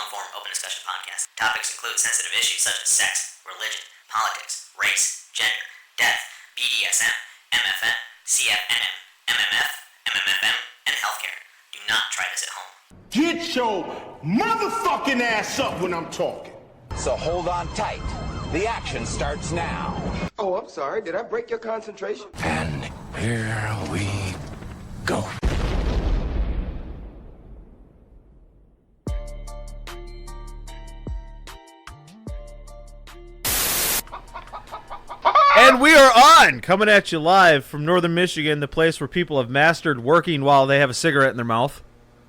long-form, open discussion podcast. Topics include sensitive issues such as sex, religion, politics, race, gender, death, BDSM, MFM, CFNM, MMF, MMFM, and healthcare. Do not try this at home. Get your motherfucking ass up when I'm talking. So hold on tight. The action starts now. Oh, I'm sorry. Did I break your concentration? And here we go. And we are on, coming at you live from northern Michigan, the place where people have mastered working while they have a cigarette in their mouth.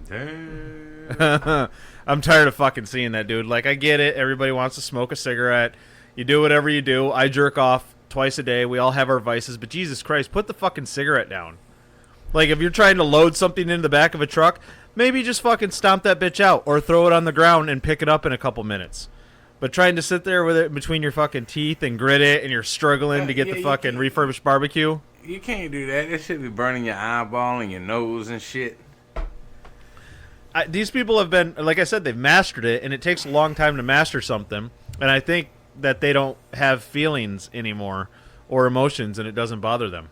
I'm tired of fucking seeing that, dude. Like, I get it. Everybody wants to smoke a cigarette. You do whatever you do. I jerk off twice a day. We all have our vices. But Jesus Christ, put the fucking cigarette down. Like, if you're trying to load something into the back of a truck, maybe just fucking stomp that bitch out or throw it on the ground and pick it up in a couple minutes. But trying to sit there with it between your fucking teeth and grit it and you're struggling to get the fucking refurbished barbecue. You can't do that. It should be burning your eyeball and your nose and shit. These people have been, like I said, they've mastered it, and it takes a long time to master something. And I think that they don't have feelings anymore or emotions, and it doesn't bother them.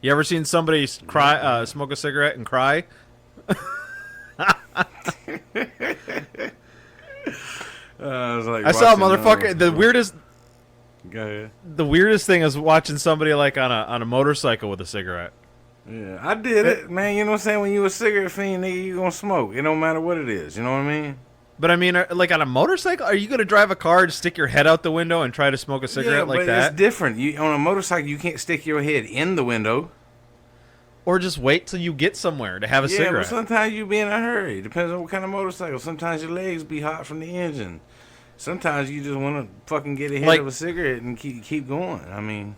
You ever seen somebody cry, smoke a cigarette and cry? I saw a motherfucker. The weirdest. Go ahead. The weirdest thing is watching somebody like on a motorcycle with a cigarette. Yeah, I did it, man. You know what I'm saying? When you a cigarette fiend, nigga, you gonna smoke. It don't matter what it is. You know what I mean? But I mean, like on a motorcycle, are you gonna drive a car and stick your head out the window and try to smoke a cigarette like that? It's different. On a motorcycle, you can't stick your head in the window. Or just wait till you get somewhere to have a cigarette. Yeah, but sometimes you be in a hurry. Depends on what kind of motorcycle. Sometimes your legs be hot from the engine. Sometimes you just want to fucking get ahead of a cigarette and keep going. I mean,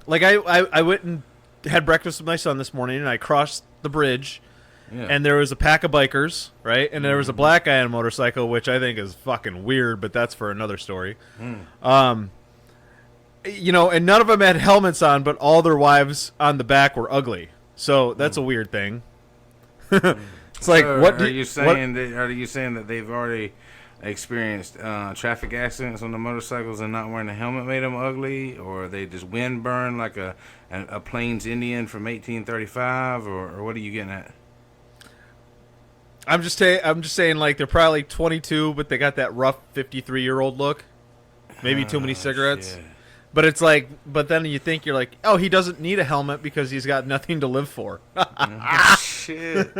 like I went and had breakfast with my son this morning, and I crossed the bridge, and there was a pack of bikers, right? And there was a black guy on a motorcycle, which I think is fucking weird, but that's for another story. You know, and none of them had helmets on, but all their wives on the back were ugly. So that's a weird thing. It's like, so what are you saying? Are you saying that they've already experienced traffic accidents on the motorcycles and not wearing a helmet made them ugly, or they just wind burn like a Plains Indian from 1835, or what are you getting at? I'm just saying, like, they're probably 22, but they got that rough 53-year-old look. Maybe too many cigarettes. Shit. But it's like, but then you think, you're like, oh, he doesn't need a helmet because he's got nothing to live for. Shit.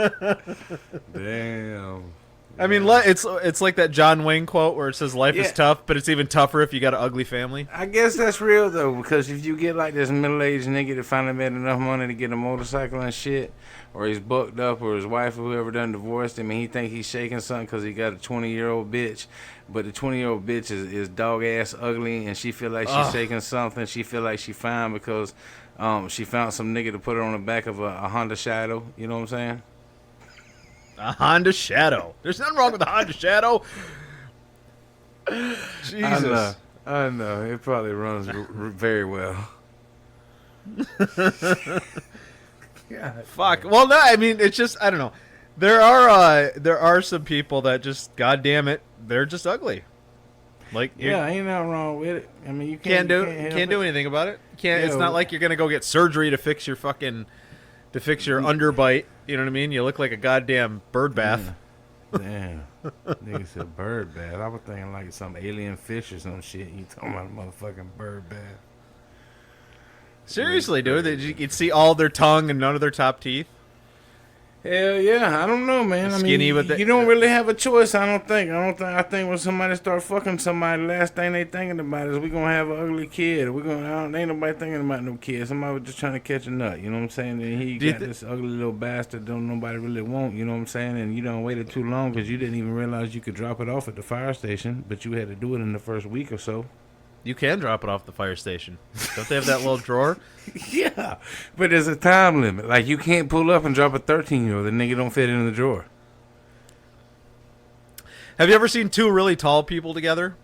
Damn. I mean, it's like that John Wayne quote where it says life is tough, but it's even tougher if you got an ugly family. I guess that's real, though, because if you get like this middle-aged nigga that finally made enough money to get a motorcycle and shit, or he's booked up, or his wife or whoever done divorced him, and he think he's shaking something because he got a 20-year-old bitch, but the 20-year-old bitch is dog-ass ugly, and she feel like she's shaking something. She feel like she fine because she found some nigga to put her on the back of a Honda Shadow. You know what I'm saying? A Honda Shadow. There's nothing wrong with a Honda Shadow. Jesus. I know. It probably runs very well. God, fuck. Well, no, I mean, it's just, I don't know. There are some people that just, goddamn it, they're just ugly. Like, ain't nothing wrong with it. I mean, you can't do anything about it. It's not like you're gonna go get surgery to fix your underbite. You know what I mean? You look like a goddamn bird bath. Damn. Nigga said bird bath. I was thinking like some alien fish or some shit. You talking about a motherfucking bird bath. Seriously, dude. You'd see all their tongue and none of their top teeth. Hell yeah. I don't know, man. Skinny, I mean, you don't really have a choice, I don't think. I think when somebody start fucking somebody, the last thing they thinking about is we gonna have an ugly kid. Ain't nobody thinking about no kid. Somebody was just trying to catch a nut. You know what I'm saying? And he got this ugly little bastard don't nobody really want. You know what I'm saying? And you done waited too long because you didn't even realize you could drop it off at the fire station, but you had to do it in the first week or so. You can drop it off the fire station. Don't they have that little drawer? Yeah, but there's a time limit. Like, you can't pull up and drop a 13-year-old. The nigga don't fit in the drawer. Have you ever seen two really tall people together?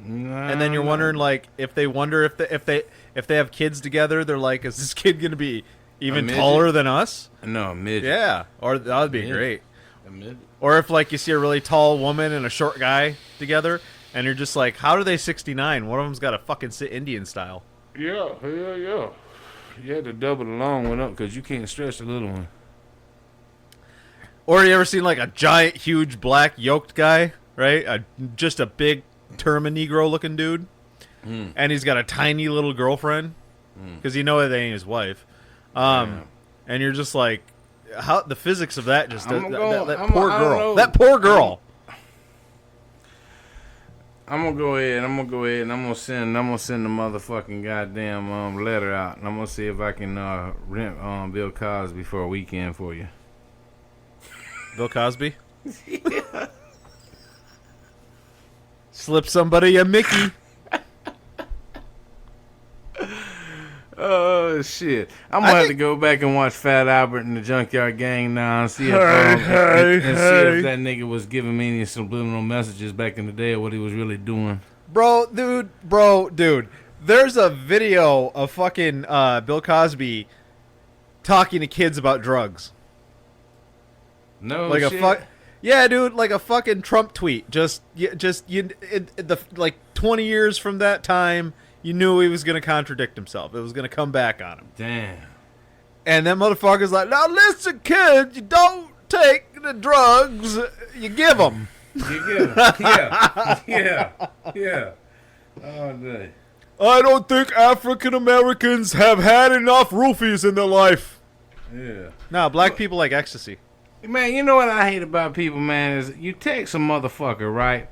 Nah, and then you're wondering, like, if they have kids together, they're like, is this kid gonna be even taller than us? No, a midget. Yeah, or that would be great. Admit it. Or if like you see a really tall woman and a short guy together, and you're just like, how are they 69? One of them's got a fucking sit Indian style. Yeah, hell yeah. You had to double the long one up because you can't stretch the little one. Or you ever seen like a giant, huge, black, yoked guy, right? Just a big Negro looking dude. And he's got a tiny little girlfriend because you know that ain't his wife. And you're just like, how the physics of that just that poor girl. I'm gonna go ahead and I'm gonna send the motherfucking goddamn letter out, and I'm gonna see if I can rent Bill Cosby for a weekend for you. Bill Cosby? Yeah. Slip somebody a Mickey. Oh shit! I'm gonna have to go back and watch Fat Albert and the Junkyard Gang now and see if if that nigga was giving me any subliminal messages back in the day or what he was really doing. Bro, dude. There's a video of fucking Bill Cosby talking to kids about drugs. No, like shit. Yeah, dude, like a fucking Trump tweet. Like 20 years from that time, you knew he was gonna contradict himself. It was gonna come back on him. Damn. And that motherfucker's like, now listen, kids, you don't take the drugs, you give them. You give them. Yeah. Oh, day. I don't think African Americans have had enough roofies in their life. Yeah. No, black people like ecstasy. Man, you know what I hate about people, man, is you text a motherfucker, right?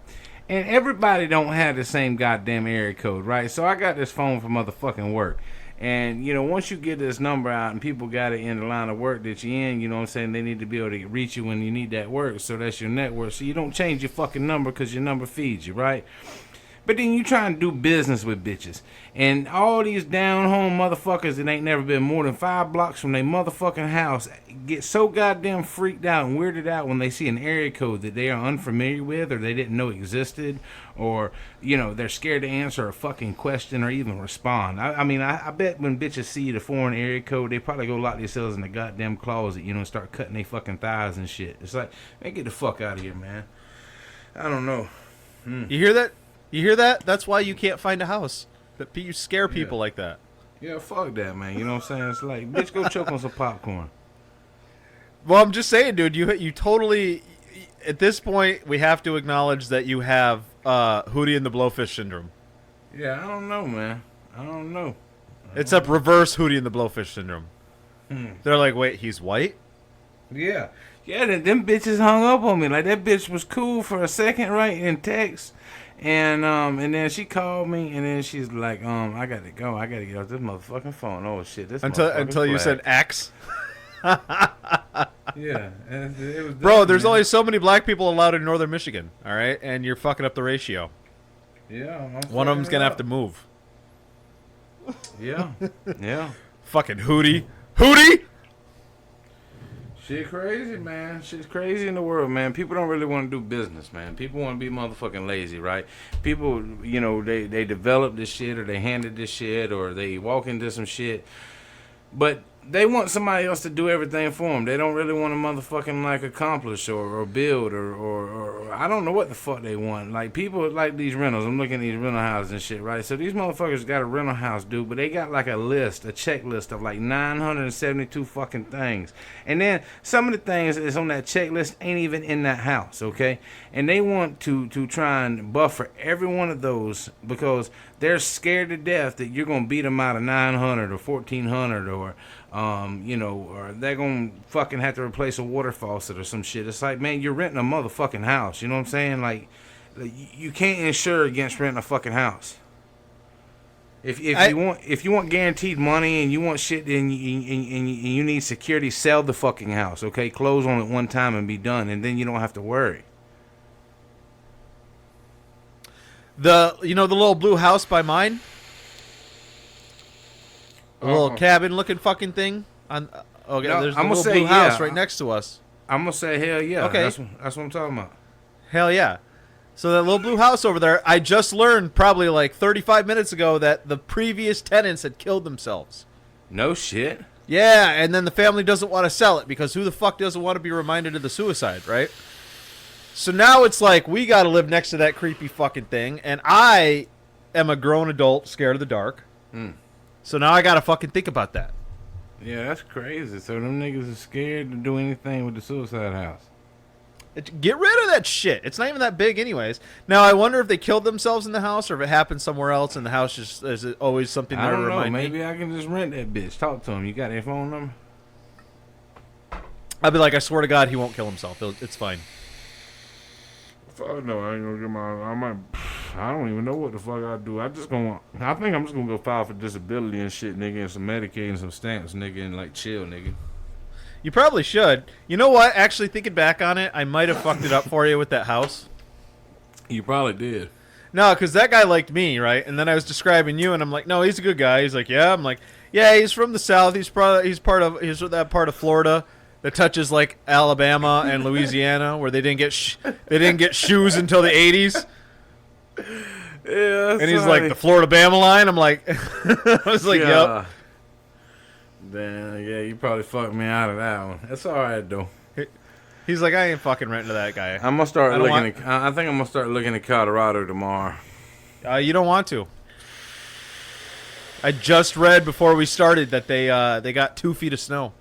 And everybody don't have the same goddamn area code, right? So I got this phone for motherfucking work. And, you know, once you get this number out and people got it in the line of work that you're in, you know what I'm saying, they need to be able to reach you when you need that work. So that's your network. So you don't change your fucking number because your number feeds you, right? But then you try and do business with bitches. And all these down-home motherfuckers that ain't never been more than 5 blocks from their motherfucking house get so goddamn freaked out and weirded out when they see an area code that they are unfamiliar with or they didn't know existed, or, you know, they're scared to answer a fucking question or even respond. I mean, I bet when bitches see the foreign area code, they probably go lock themselves in the goddamn closet, you know, and start cutting their fucking thighs and shit. It's like, man, get the fuck out of here, man. I don't know. You hear that? You hear that? That's why you can't find a house. That you scare people like that. Yeah, fuck that, man. You know what I'm saying? It's like, bitch, go choke on some popcorn. Well, I'm just saying, dude. You totally. At this point, we have to acknowledge that you have Hootie and the Blowfish syndrome. Yeah, I don't know, man. I don't know. It's a reverse Hootie and the Blowfish syndrome. They're like, wait, he's white? Yeah. Yeah, them bitches hung up on me. Like, that bitch was cool for a second, right, in text. And then she called me, and then she's like, I got to go. I got to get off this motherfucking phone. Oh, shit. This Until you said X? Yeah. And it was Bro, there's only so many black people allowed in northern Michigan, all right? And you're fucking up the ratio. Yeah. One of them's going to have to move. Yeah. Yeah. Fucking Hootie. Hootie! Shit crazy, man. Shit's crazy in the world, man. People don't really want to do business, man. People want to be motherfucking lazy, right? People, you know, they develop this shit, or they handed this shit, or they walk into some shit. But they want somebody else to do everything for them. They don't really want to motherfucking, like, accomplish or build or I don't know what the fuck they want. Like, people like these rentals. I'm looking at these rental houses and shit, right? So these motherfuckers got a rental house, dude, but they got like a checklist of like 972 fucking things. And then some of the things that's on that checklist ain't even in that house, okay? And they want to try and buffer every one of those because they're scared to death that you're going to beat them out of 900 or 1400 or you know, or they're gonna fucking have to replace a water faucet or some shit. It's like, man, you're renting a motherfucking house. You know what I'm saying? Like you can't insure against renting a fucking house. If you want guaranteed money and you want shit and you need security, sell the fucking house. Okay, close on it one time and be done, and then you don't have to worry. The little blue house by mine. A little cabin-looking fucking thing. There's a little blue house right next to us. I'm gonna say hell yeah. Okay, that's what I'm talking about. Hell yeah. So that little blue house over there, I just learned probably like 35 minutes ago that the previous tenants had killed themselves. No shit. Yeah, and then the family doesn't want to sell it because who the fuck doesn't want to be reminded of the suicide, right? So now it's like we got to live next to that creepy fucking thing, and I am a grown adult scared of the dark. So now I got to fucking think about that. Yeah, that's crazy. So them niggas are scared to do anything with the suicide house. Get rid of that shit. It's not even that big anyways. Now, I wonder if they killed themselves in the house or if it happened somewhere else and the house just is always something there to remind me. Maybe I can just rent that bitch. Talk to him. You got their phone number? I'll be like, I swear to God, he won't kill himself. It's fine. Fuck no, I ain't gonna get I don't even know what the fuck I do. I think I'm just gonna go file for disability and shit, nigga, and some Medicaid and some stamps, nigga, and like chill, nigga. You probably should. You know what? Actually, thinking back on it, I might have fucked it up for you with that house. You probably did. No, because that guy liked me, right? And then I was describing you, and I'm like, no, he's a good guy. He's like, yeah. I'm like, yeah, he's from the South. He's from that part of Florida that touches like Alabama and Louisiana, where they didn't get shoes until the '80s. Yeah, and he's like the Florida Bama line. I'm like, I was like, yep. Damn, yeah, you probably fucked me out of that one. That's all right though. He's like, I ain't fucking renting to that guy. I'm gonna start looking. I think I'm gonna start looking at Colorado tomorrow. You don't want to. I just read before we started that they got 2 feet of snow.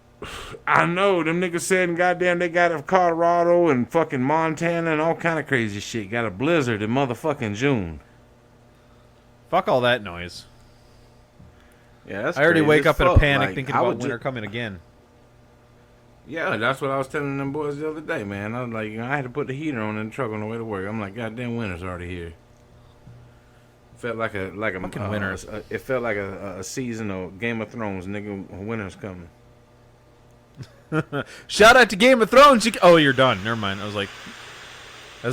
I know them niggas said, goddamn, they got it in Colorado and fucking Montana and all kind of crazy shit. Got a blizzard in motherfucking June. Fuck all that noise. Yeah, that's I already crazy wake as up in a fuck. panic Like, thinking about winter coming again. Yeah, that's what I was telling them boys the other day, man. I was like, I had to put the heater on in the truck on the way to work. I'm like, goddamn, winter's already here. Felt like a fucking winter. It felt like a season of Game of Thrones, nigga. Winter's coming. Shout out to Game of Thrones. Oh, you're done. Never mind. I was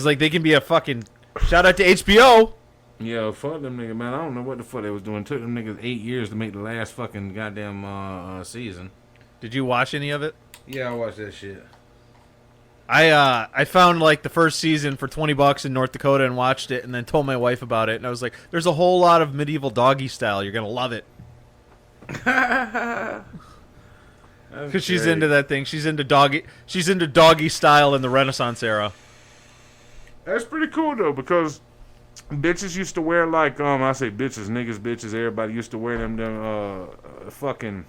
like, they can be a fucking shout out to HBO. Yeah, fuck them niggas, man. I don't know what the fuck they was doing. It took them niggas 8 years to make the last fucking goddamn season. Did you watch any of it? Yeah, I watched that shit. I found like the first season for $20 in North Dakota and watched it, and then told my wife about it, and I was like, "There's a whole lot of medieval doggy style. You're gonna love it." Because she's into that thing. She's into doggy style in the Renaissance era. That's pretty cool though, because bitches used to wear like I say bitches, niggas, bitches. Everybody used to wear them fucking.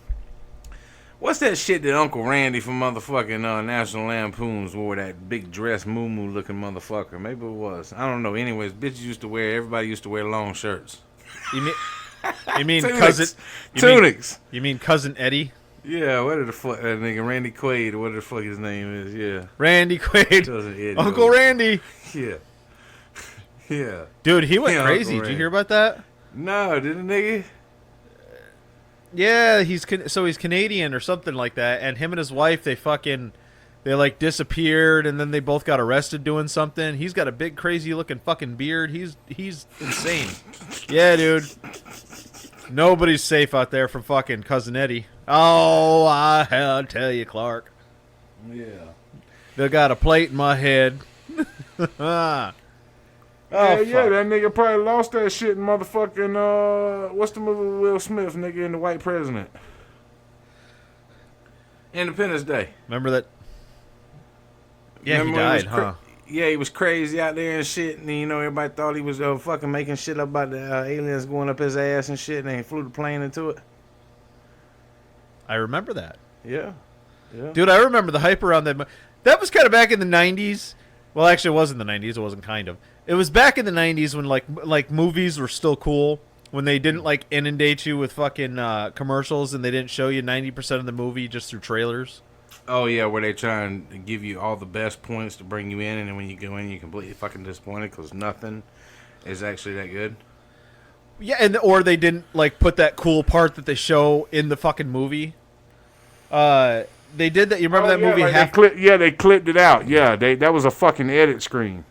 What's that shit that Uncle Randy from motherfucking National Lampoons wore? That big dress, moo looking motherfucker. Maybe it was. I don't know. Anyways, bitches used to wear. Everybody used to wear long shirts. You mean Tunics. Tunics? You mean cousin Eddie? Yeah, what the fuck that nigga Randy Quaid, or what the fuck his name is? Yeah, Randy Quaid. Uncle Randy. Yeah. Yeah. Dude, he went crazy. Did you hear about that? No, didn't nigga? Yeah, he's Canadian or something like that, and him and his wife, they like disappeared, and then they both got arrested doing something. He's got a big, crazy looking fucking beard. He's insane. Yeah, dude. Nobody's safe out there from fucking cousin Eddie. Oh, I'll tell you, Clark. Yeah. They got a plate in my head. Yeah, that nigga probably lost that shit in motherfucking, what's the movie with Will Smith, nigga, and the white president? Independence Day. Remember that? Yeah, he died, huh? Yeah, he was crazy out there and shit, and everybody thought he was fucking making shit up about the aliens going up his ass and shit, and they flew the plane into it. I remember that. Yeah. Dude, I remember the hype around that. That was kind of back in the 90s. Well, actually, it wasn't the 90s. It wasn't kind of. It was back in the 90s when like movies were still cool, when they didn't like inundate you with fucking commercials, and they didn't show you 90% of the movie just through trailers. Oh yeah, where they try and give you all the best points to bring you in, and then when you go in, you're completely fucking disappointed because nothing is actually that good. Yeah, or they didn't like put that cool part that they show in the fucking movie. They did that. You remember that movie? Like they clipped it out. Yeah, that was a fucking edit screen.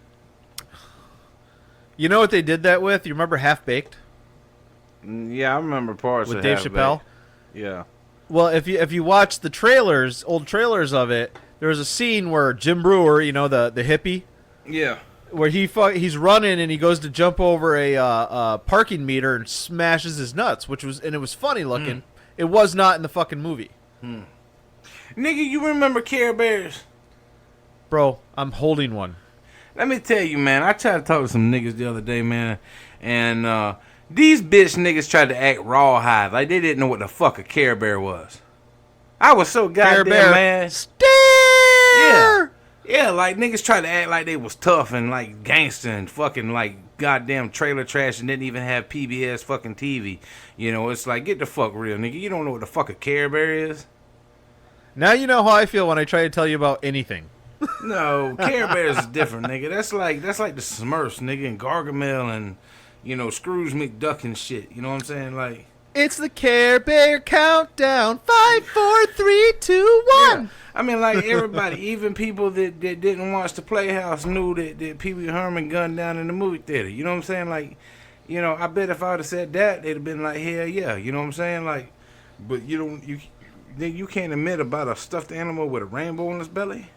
You know what they did that with? You remember Half Baked? Yeah, I remember parts with of Dave Half Chappelle. Baked. Yeah. Well, if you watch the trailers, old trailers of it, there was a scene where Jim Brewer, the hippie, yeah, where he's running and he goes to jump over a parking meter and smashes his nuts, and it was funny looking. It was not in the fucking movie. Nigga, you remember Care Bears? Bro, I'm holding one. Let me tell you, man. I tried to talk to some niggas the other day, man, and these bitch niggas tried to act rawhide like they didn't know what the fuck a Care Bear was. I was so Care goddamn Bear. mad. Stare! Yeah, like niggas tried to act like they was tough and like gangster and fucking like goddamn trailer trash and didn't even have PBS fucking TV. You know, it's like, get the fuck real, nigga. You don't know what the fuck a Care Bear is? Now you know how I feel when I try to tell you about anything. No, Care Bears is different, nigga. That's like the Smurfs, nigga, and Gargamel and, you know, Scrooge McDuck and shit. You know what I'm saying? Like, It's the Care Bear countdown. 5, 4, 3, 2, 1. yeah. I mean, like, everybody, even people that didn't watch the Playhouse knew that Pee Wee Herman gunned down in the movie theater. You know what I'm saying? Like, you know, I bet if I would have said that, they'd have been like, hell yeah. You know what I'm saying? Like, but you can't admit about a stuffed animal with a rainbow on its belly?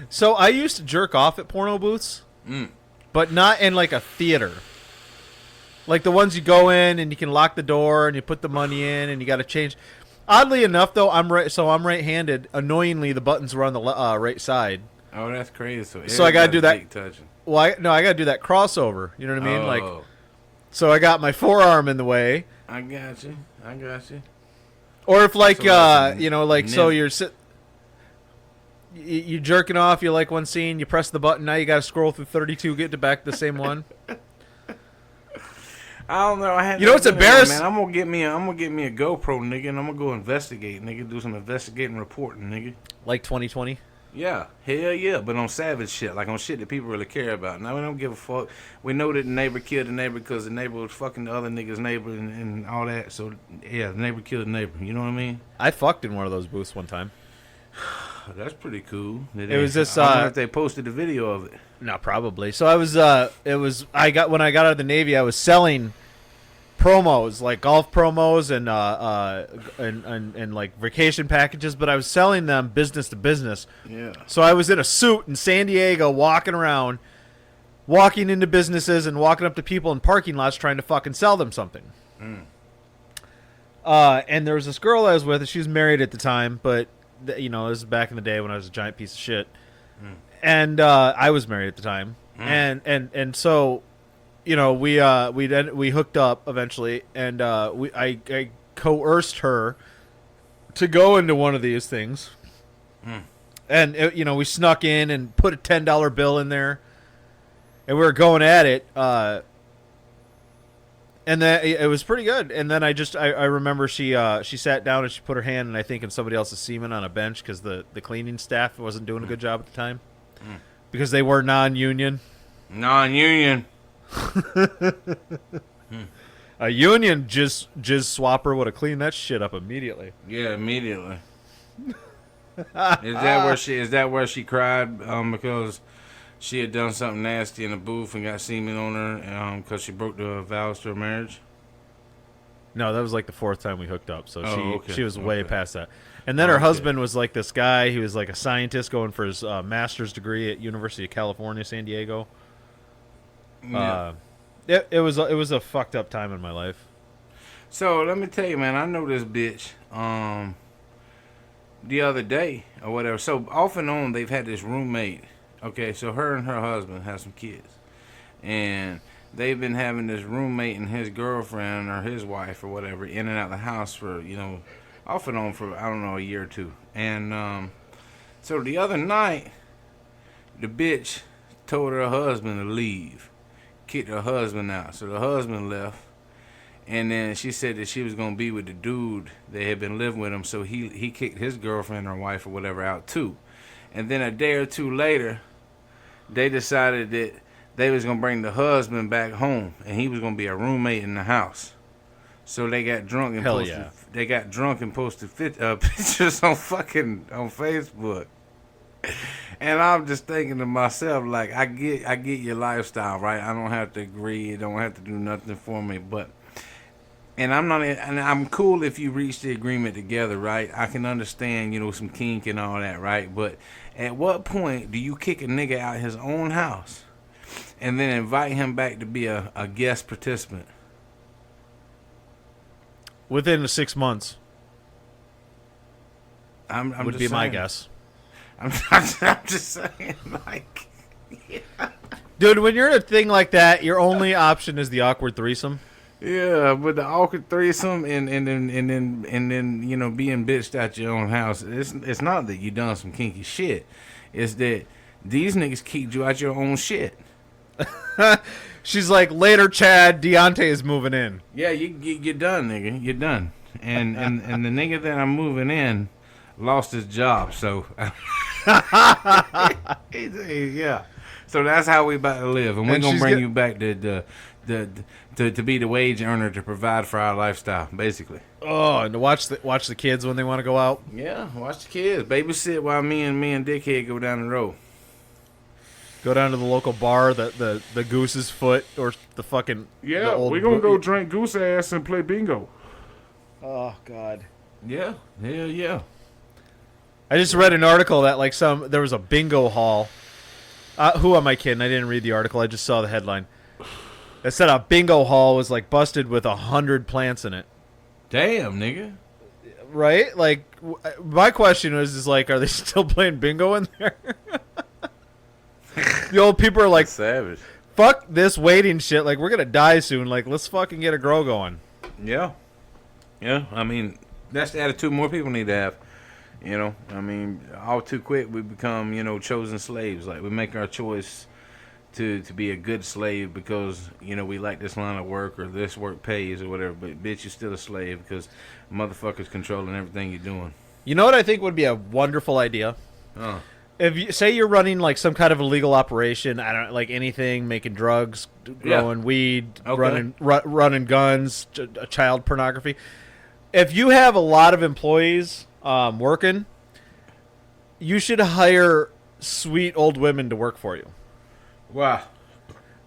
So I used to jerk off at porno booths, but not in like a theater. Like the ones you go in and you can lock the door and you put the money in and you got to change. Oddly enough, though, I'm right-handed. Annoyingly, the buttons were on the right side. Oh, that's crazy. So I got to do that. Touching. Well, I got to do that crossover. You know what I mean? Oh. Like, so I got my forearm in the way. I got you. Or if like So you know, like so you're you jerking off. You like one scene, you press the button. Now you got to scroll through 32, get to back to the same one. I don't know. You know what's embarrassing? Man, I'm gonna get me a GoPro, nigga, and I'm gonna go investigate, nigga. Do some investigating, reporting, nigga. Like 2020. Yeah, hell yeah, but on savage shit, like on shit that people really care about. Now we don't give a fuck. We know that the neighbor killed the neighbor because the neighbor was fucking the other nigga's neighbor and all that. So yeah, the neighbor killed the neighbor. You know what I mean? I fucked in one of those booths one time. That's pretty cool. It was just I wonder if they posted the video of it. No, probably. So I was when I got out of the Navy, I was selling promos, like golf promos and like vacation packages, but I was selling them business to business. Yeah. So I was in a suit in San Diego walking around, walking into businesses and walking up to people in parking lots trying to fucking sell them something. And there was this girl I was with, and she was married at the time, but you know, this is back in the day when I was a giant piece of shit. And I was married at the time. And so, you know, we hooked up eventually, and I coerced her to go into one of these things. And you know, we snuck in and put a $10 bill in there, and we were going at it. And then it was pretty good. And then I remember she sat down and she put her hand in, I think, in somebody else's semen on a bench because the cleaning staff wasn't doing a good job at the time because they were non-union. Non-union. A union jizz swapper would have cleaned that shit up immediately. Yeah, immediately. Is that where she cried because she had done something nasty in the booth and got semen on her because she broke the vows to her marriage? No, that was like the 4th time we hooked up, so she was way past that. And then her husband was like this guy. He was like a scientist going for his master's degree at University of California, San Diego. Yeah. It was a fucked up time in my life. So let me tell you, man, I know this bitch the other day or whatever. So off and on, they've had this roommate. Okay, so her and her husband have some kids, and they've been having this roommate and his girlfriend or his wife or whatever in and out of the house for, you know, off and on for, I don't know, a year or two. And so the other night, the bitch told her husband to leave, kicked her husband out. So the husband left, and then she said that she was going to be with the dude that had been living with him, so he kicked his girlfriend or wife or whatever out too. And then a day or two later, they decided that they was going to bring the husband back home, and he was going to be a roommate in the house. So they got drunk and posted pictures on Facebook. And I'm just thinking to myself, like, I get your lifestyle, right? I don't have to agree, you don't have to do nothing for me, but and I'm cool if you reach the agreement together, right? I can understand, you know, some kink and all that, right? But at what point do you kick a nigga out his own house and then invite him back to be a guest participant? Within the 6 months. I'm would just be my saying. guess. I'm just saying, like, Dude, when you're in a thing like that, your only option is the awkward threesome. yeah, but the awkward threesome and then you know being bitched at your own house. It's not that you done some kinky shit. It's that these niggas kicked you out your own shit. She's like, later, Chad, Deontay is moving in. Yeah, you're done, nigga. You're done. And the nigga that I'm moving in lost his job, so yeah. So that's how we about to live, and we're And gonna she's bring get- you back to be the wage earner to provide for our lifestyle, basically. Oh, and to watch the kids when they want to go out. Yeah, watch the kids, babysit while me and Dickhead go down the road. Go down to the local bar, the Goose's Foot, or the fucking Yeah, the old we're gonna bo- go drink goose ass and play bingo. Oh God. Yeah, hell yeah. I just read an article that like there was a bingo hall. Who am I kidding? I didn't read the article. I just saw the headline. It said a bingo hall was like busted with 100 plants in it. Damn, nigga. Right? Like, my question is like, are they still playing bingo in there? The old people are like, Savage. fuck this waiting shit. Like, we're gonna die soon. Like, let's fucking get a grow going. Yeah. Yeah, I mean, that's the attitude more people need to have. You know, I mean, all too quick we become, you know, chosen slaves. Like, we make our choice to be a good slave because, you know, we like this line of work or this work pays or whatever. But, bitch, you're still a slave because motherfuckers controlling everything you're doing. You know what I think would be a wonderful idea? If you say you're running like some kind of illegal operation, I don't like anything, making drugs, growing weed, Okay. running guns, child pornography. If you have a lot of employees working, you should hire sweet old women to work for you. Wow.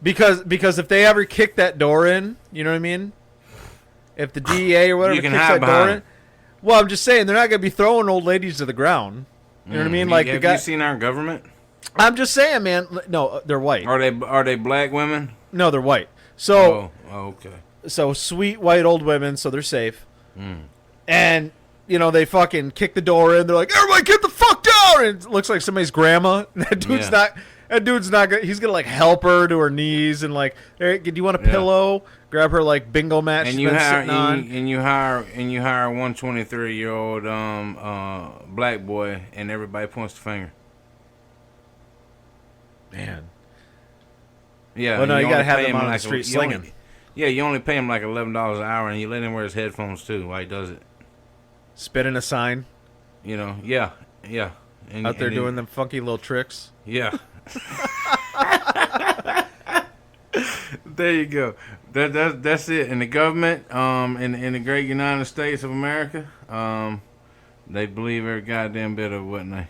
Because if they ever kick that door in, you know what I mean? If the DEA or whatever You can kicks hide that door behind. in, well, I'm just saying they're not going to be throwing old ladies to the ground. You know what I mean? Like have the guy. you seen our government? I'm just saying, man. No, they're white. Are they black women? No, they're white. So Okay. so sweet white old women, so they're safe. And you know they fucking kick the door in. They're like, everybody, get the fuck down! And it looks like somebody's grandma. And that dude's Yeah. not. That dude's not gonna. He's gonna like help her to her knees and like, hey, do you want a pillow? Grab her like bingo mat. And she's you been hire sitting on. and you hire a 123-year-old black boy, and everybody points the finger. Man. Yeah. Well, no, and you gotta only have pay them him on the like street you only- slinging. Yeah, you only pay him like $11 an hour, and you let him wear his headphones too while he does it. Spinning a sign You know, yeah. And, out there and doing them funky little tricks. Yeah. There you go. That's it. And the government, in the great United States of America, they believe every goddamn bit of it, wouldn't they?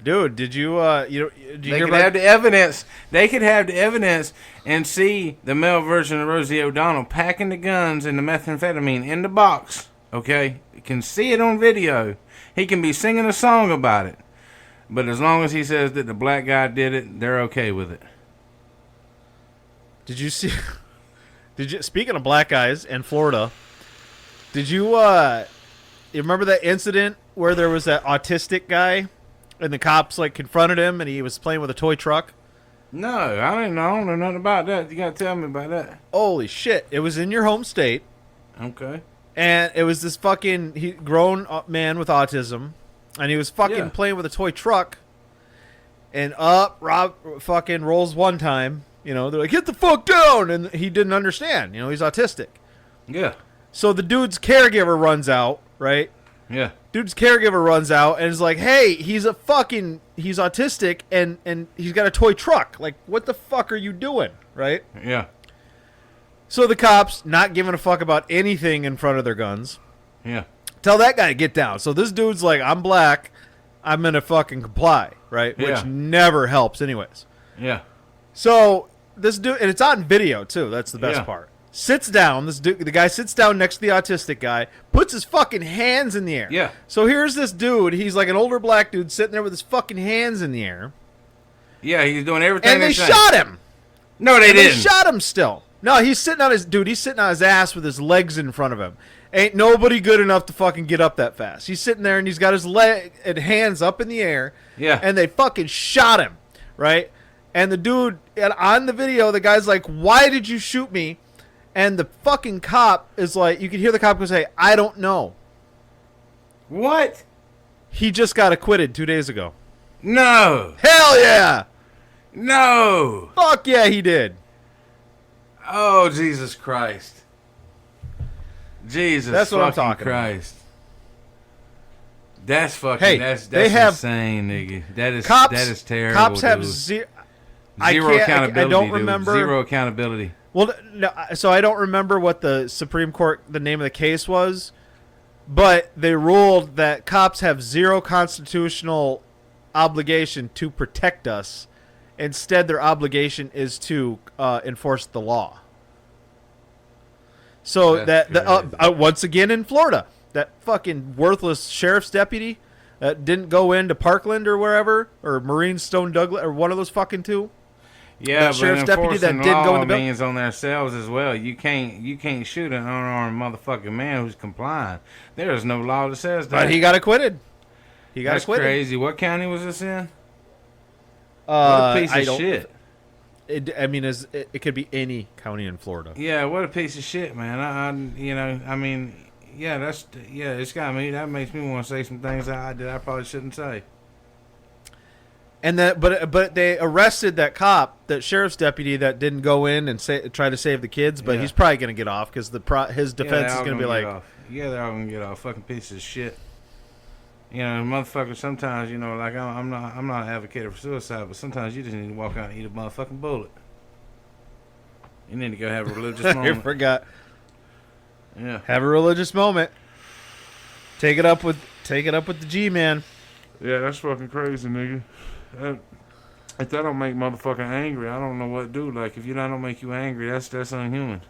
Dude, did you did you They hear could about have the evidence. They could have the evidence and see the male version of Rosie O'Donnell packing the guns and the methamphetamine in the box. Okay, you can see it on video. He can be singing a song about it, but as long as he says that the black guy did it, they're okay with it. Did you see? Did you? Speaking of black guys in Florida, did you? You remember that incident where there was that autistic guy, and the cops like confronted him, and he was playing with a toy truck? No, I don't know nothing about that. You gotta tell me about that. Holy shit! It was in your home state, Okay. and it was this fucking grown man with autism, and he was fucking Yeah. playing with a toy truck, and Rob fucking rolls one time. You know, they're like, get the fuck down! And he didn't understand. You know, he's autistic. Yeah. So the dude's caregiver runs out, right? Yeah. Dude's caregiver runs out and is like, hey, he's autistic and he's got a toy truck. Like, what the fuck are you doing, right? Yeah. So the cops, not giving a fuck about anything in front of their guns, Yeah. tell that guy to get down. So this dude's like, I'm black, I'm gonna fucking comply, right? Yeah. Which never helps anyways. Yeah. So this dude, and it's on video too. That's the best Yeah. part. Sits down. This dude, the guy sits down next to the autistic guy, puts his fucking hands in the air. Yeah. So here's this dude. He's like an older black dude sitting there with his fucking hands in the air, Yeah, he's doing everything. and they saying. shot him. No, they And they didn't. shot him still. No, he's sitting on his ass with his legs in front of him, Ain't nobody good enough to fucking get up that fast. He's sitting there and he's got his leg and hands up in the air. Yeah. And they fucking shot him, right? And the dude, and on the video, the guy's like, "Why did you shoot me?" And the fucking cop is like, you can hear the cop go say, "I don't know." What? He just got acquitted 2 days ago. No. Hell yeah! No. Fuck yeah, he did. Oh, Jesus Christ. Jesus That's what I'm fucking talking about. Christ. That's fucking, Hey, that's they have insane, nigga. That is terrible, Cops have dude. zero Accountability, I don't dude. remember. Zero accountability. Well, no, so I don't remember what the Supreme Court, the name of the case was, but they ruled that cops have zero constitutional obligation to protect us. Instead, their obligation is to enforce the law. So once again in Florida, that fucking worthless sheriff's deputy that didn't go into Parkland or wherever, or Marine Stone Douglas, or one of those fucking two. Yeah, but sheriff's deputy that enforcing did go law in the means on themselves as well. You can't shoot an unarmed motherfucking man who's complying. There is no law that says that. But he got acquitted. That's acquitted. crazy. What county was this in? What a piece I of don't- shit. It could be any county in Florida. Yeah, what a piece of shit, man. It's got me. That makes me want to say some things that I probably shouldn't say. And that, but they arrested that cop, that sheriff's deputy that didn't go in and try to save the kids. But Yeah. he's probably gonna get off because his defense is gonna be like, yeah, they're all gonna get off. Fucking pieces of shit. You know, motherfuckers. Sometimes, you know, like I'm not an advocate for suicide, but sometimes you just need to walk out and eat a motherfucking bullet. You need to go have a religious I moment. forgot. Yeah. Have a religious moment. Take it up with the G-man. Yeah, that's fucking crazy, nigga. If that don't make motherfucking angry, I don't know what to do. Like, if that don't make you angry, that's unhuman.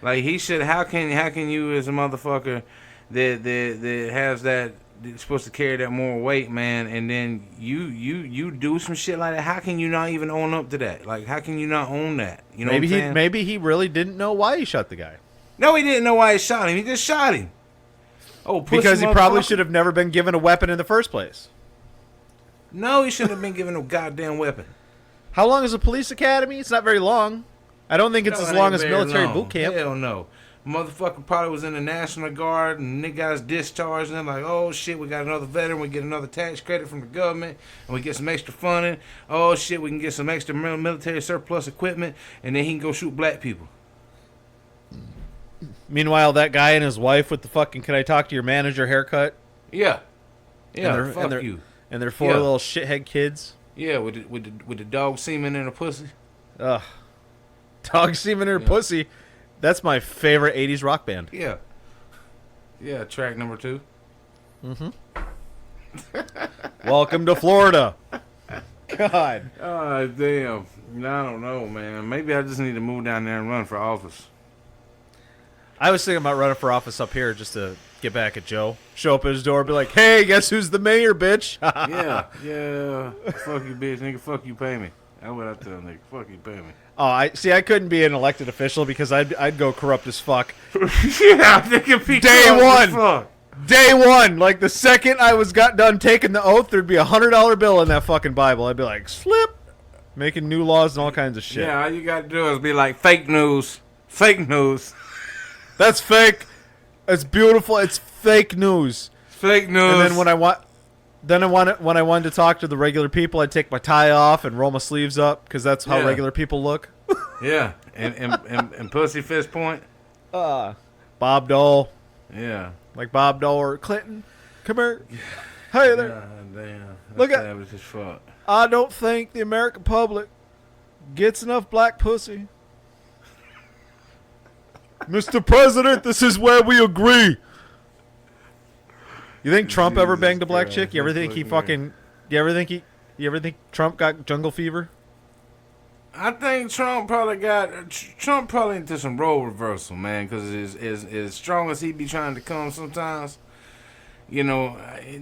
Like he should. How can you as a motherfucker that has that's supposed to carry that moral weight, man, and then you do some shit like that? How can you not even own up to that? Like, how can you not own that? You know, Maybe he really didn't know why he shot the guy. No, he didn't know why he shot him. He just shot him. Oh, pussy because he probably motherfucker. should have never been given a weapon in the first place. No, he shouldn't have been given a goddamn weapon. How long is a police academy? It's not very long. I don't think it's No, as it long ain't as very military long. boot camp. Hell no. Motherfucker probably was in the National Guard and nigga got discharged and they're like, oh shit, we got another veteran, we get another tax credit from the government and we get some extra funding. Oh shit, we can get some extra military surplus equipment and then he can go shoot black people. Meanwhile, that guy and his wife with the fucking "can I talk to your manager" haircut. Yeah. Yeah, and fuck their, you. And their four little shithead kids. Yeah, with the dog semen in her pussy. Ugh. Dog semen in her pussy. That's my favorite 80s rock band. Yeah. Yeah, track number 2. Welcome to Florida. God. Oh, damn. I don't know, man. Maybe I just need to move down there and run for office. I was thinking about running for office up here just to get back at Joe. Show up at his door and be like, hey, guess who's the mayor, bitch? Yeah. Fuck you, bitch. Nigga, fuck you, pay me. That's what I tell nigga. Fuck you, pay me. Oh, I couldn't be an elected official because I'd go corrupt as fuck. Yeah, nigga, be Day corrupt as one. fuck. Day one, like the second I got done taking the oath, there'd be $100 bill in that fucking Bible. I'd be like, slip, making new laws and all kinds of shit. Yeah, all you gotta do is be like, fake news. Fake news. That's fake. It's beautiful. It's fake news. Fake news. And then when I wanted to talk to the regular people, I'd take my tie off and roll my sleeves up because that's how regular people look. Yeah, and pussy fist point. Bob Dole, Yeah. like Bob Dole or Clinton. Come here. Hey there. God damn. Look at- that was just fuck. I don't think the American public gets enough black pussy. Mr. President, this is where we agree. You think Trump ever Jesus banged a black Christ, chick? You ever that's think he fucking fucking? You ever think Trump got jungle fever? I think Trump probably into some role reversal, man, because as strong as he be trying to come sometimes, you know,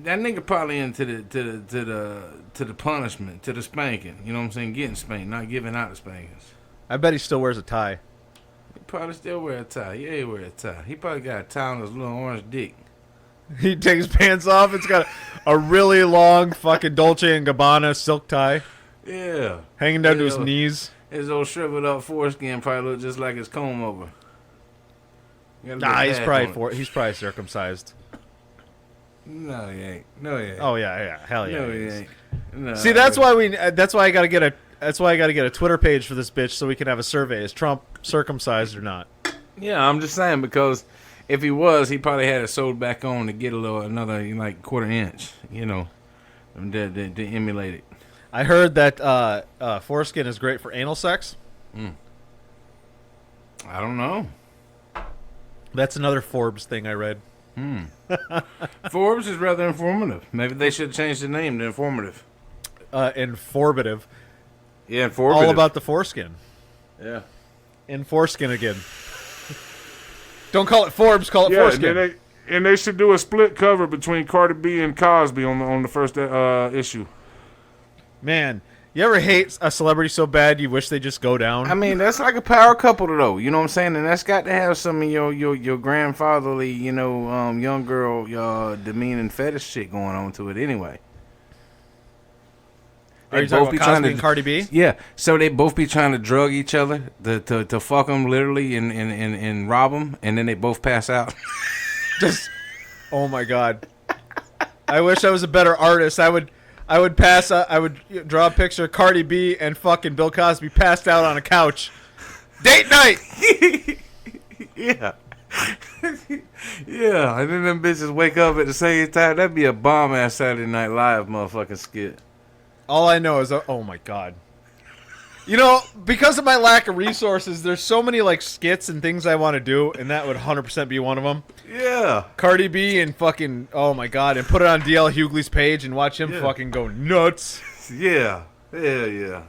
that nigga probably into the punishment, to the spanking. You know what I'm saying? Getting spanked, not giving out the spankings. I bet he still wears a tie. He probably still wear a tie. Yeah, he wear a tie. He probably got a tie on his little orange dick. He takes his pants off. It's got a really long fucking Dolce & Gabbana silk tie Yeah. hanging down to his knees. His old shriveled up foreskin probably look just like his comb over. Nah, he's probably circumcised. No, he ain't. No, he ain't. Oh yeah, hell yeah. No, he ain't. No, See, that's why I gotta get a Twitter page for this bitch so we can have a survey. Is Trump circumcised or not? Yeah, I'm just saying because if he was, he probably had it sewed back on to get another like quarter inch, you know, to emulate it. I heard that foreskin is great for anal sex. I don't know. That's another Forbes thing I read. Forbes is rather informative. Maybe they should change the name to informative. Informative. Yeah, informative. All about the foreskin. Yeah. In foreskin again. Don't call it Forbes, call it foreskin. And they should do a split cover between Cardi B and Cosby on the first issue. Man, you ever hate a celebrity so bad you wish they just go down? I mean, that's like a power couple, though. You know what I'm saying? And that's got to have some of your grandfatherly, young girl, demeaning fetish shit going on to it anyway. Are you talking about Cosby and Cardi B? Yeah. So they both be trying to drug each other to fuck them literally and rob them, and then they both pass out. Just, oh my God. I wish I was a better artist. I would draw a picture of Cardi B and fucking Bill Cosby passed out on a couch. Date night! Yeah. Yeah, and then them bitches wake up at the same time. That'd be a bomb-ass Saturday Night Live motherfucking skit. All I know is, oh my God. Because of my lack of resources, there's so many like skits and things I want to do, and that would 100% be one of them. Yeah. Cardi B and fucking, oh my God, and put it on DL Hughley's page and watch him fucking go nuts. Yeah. Yeah.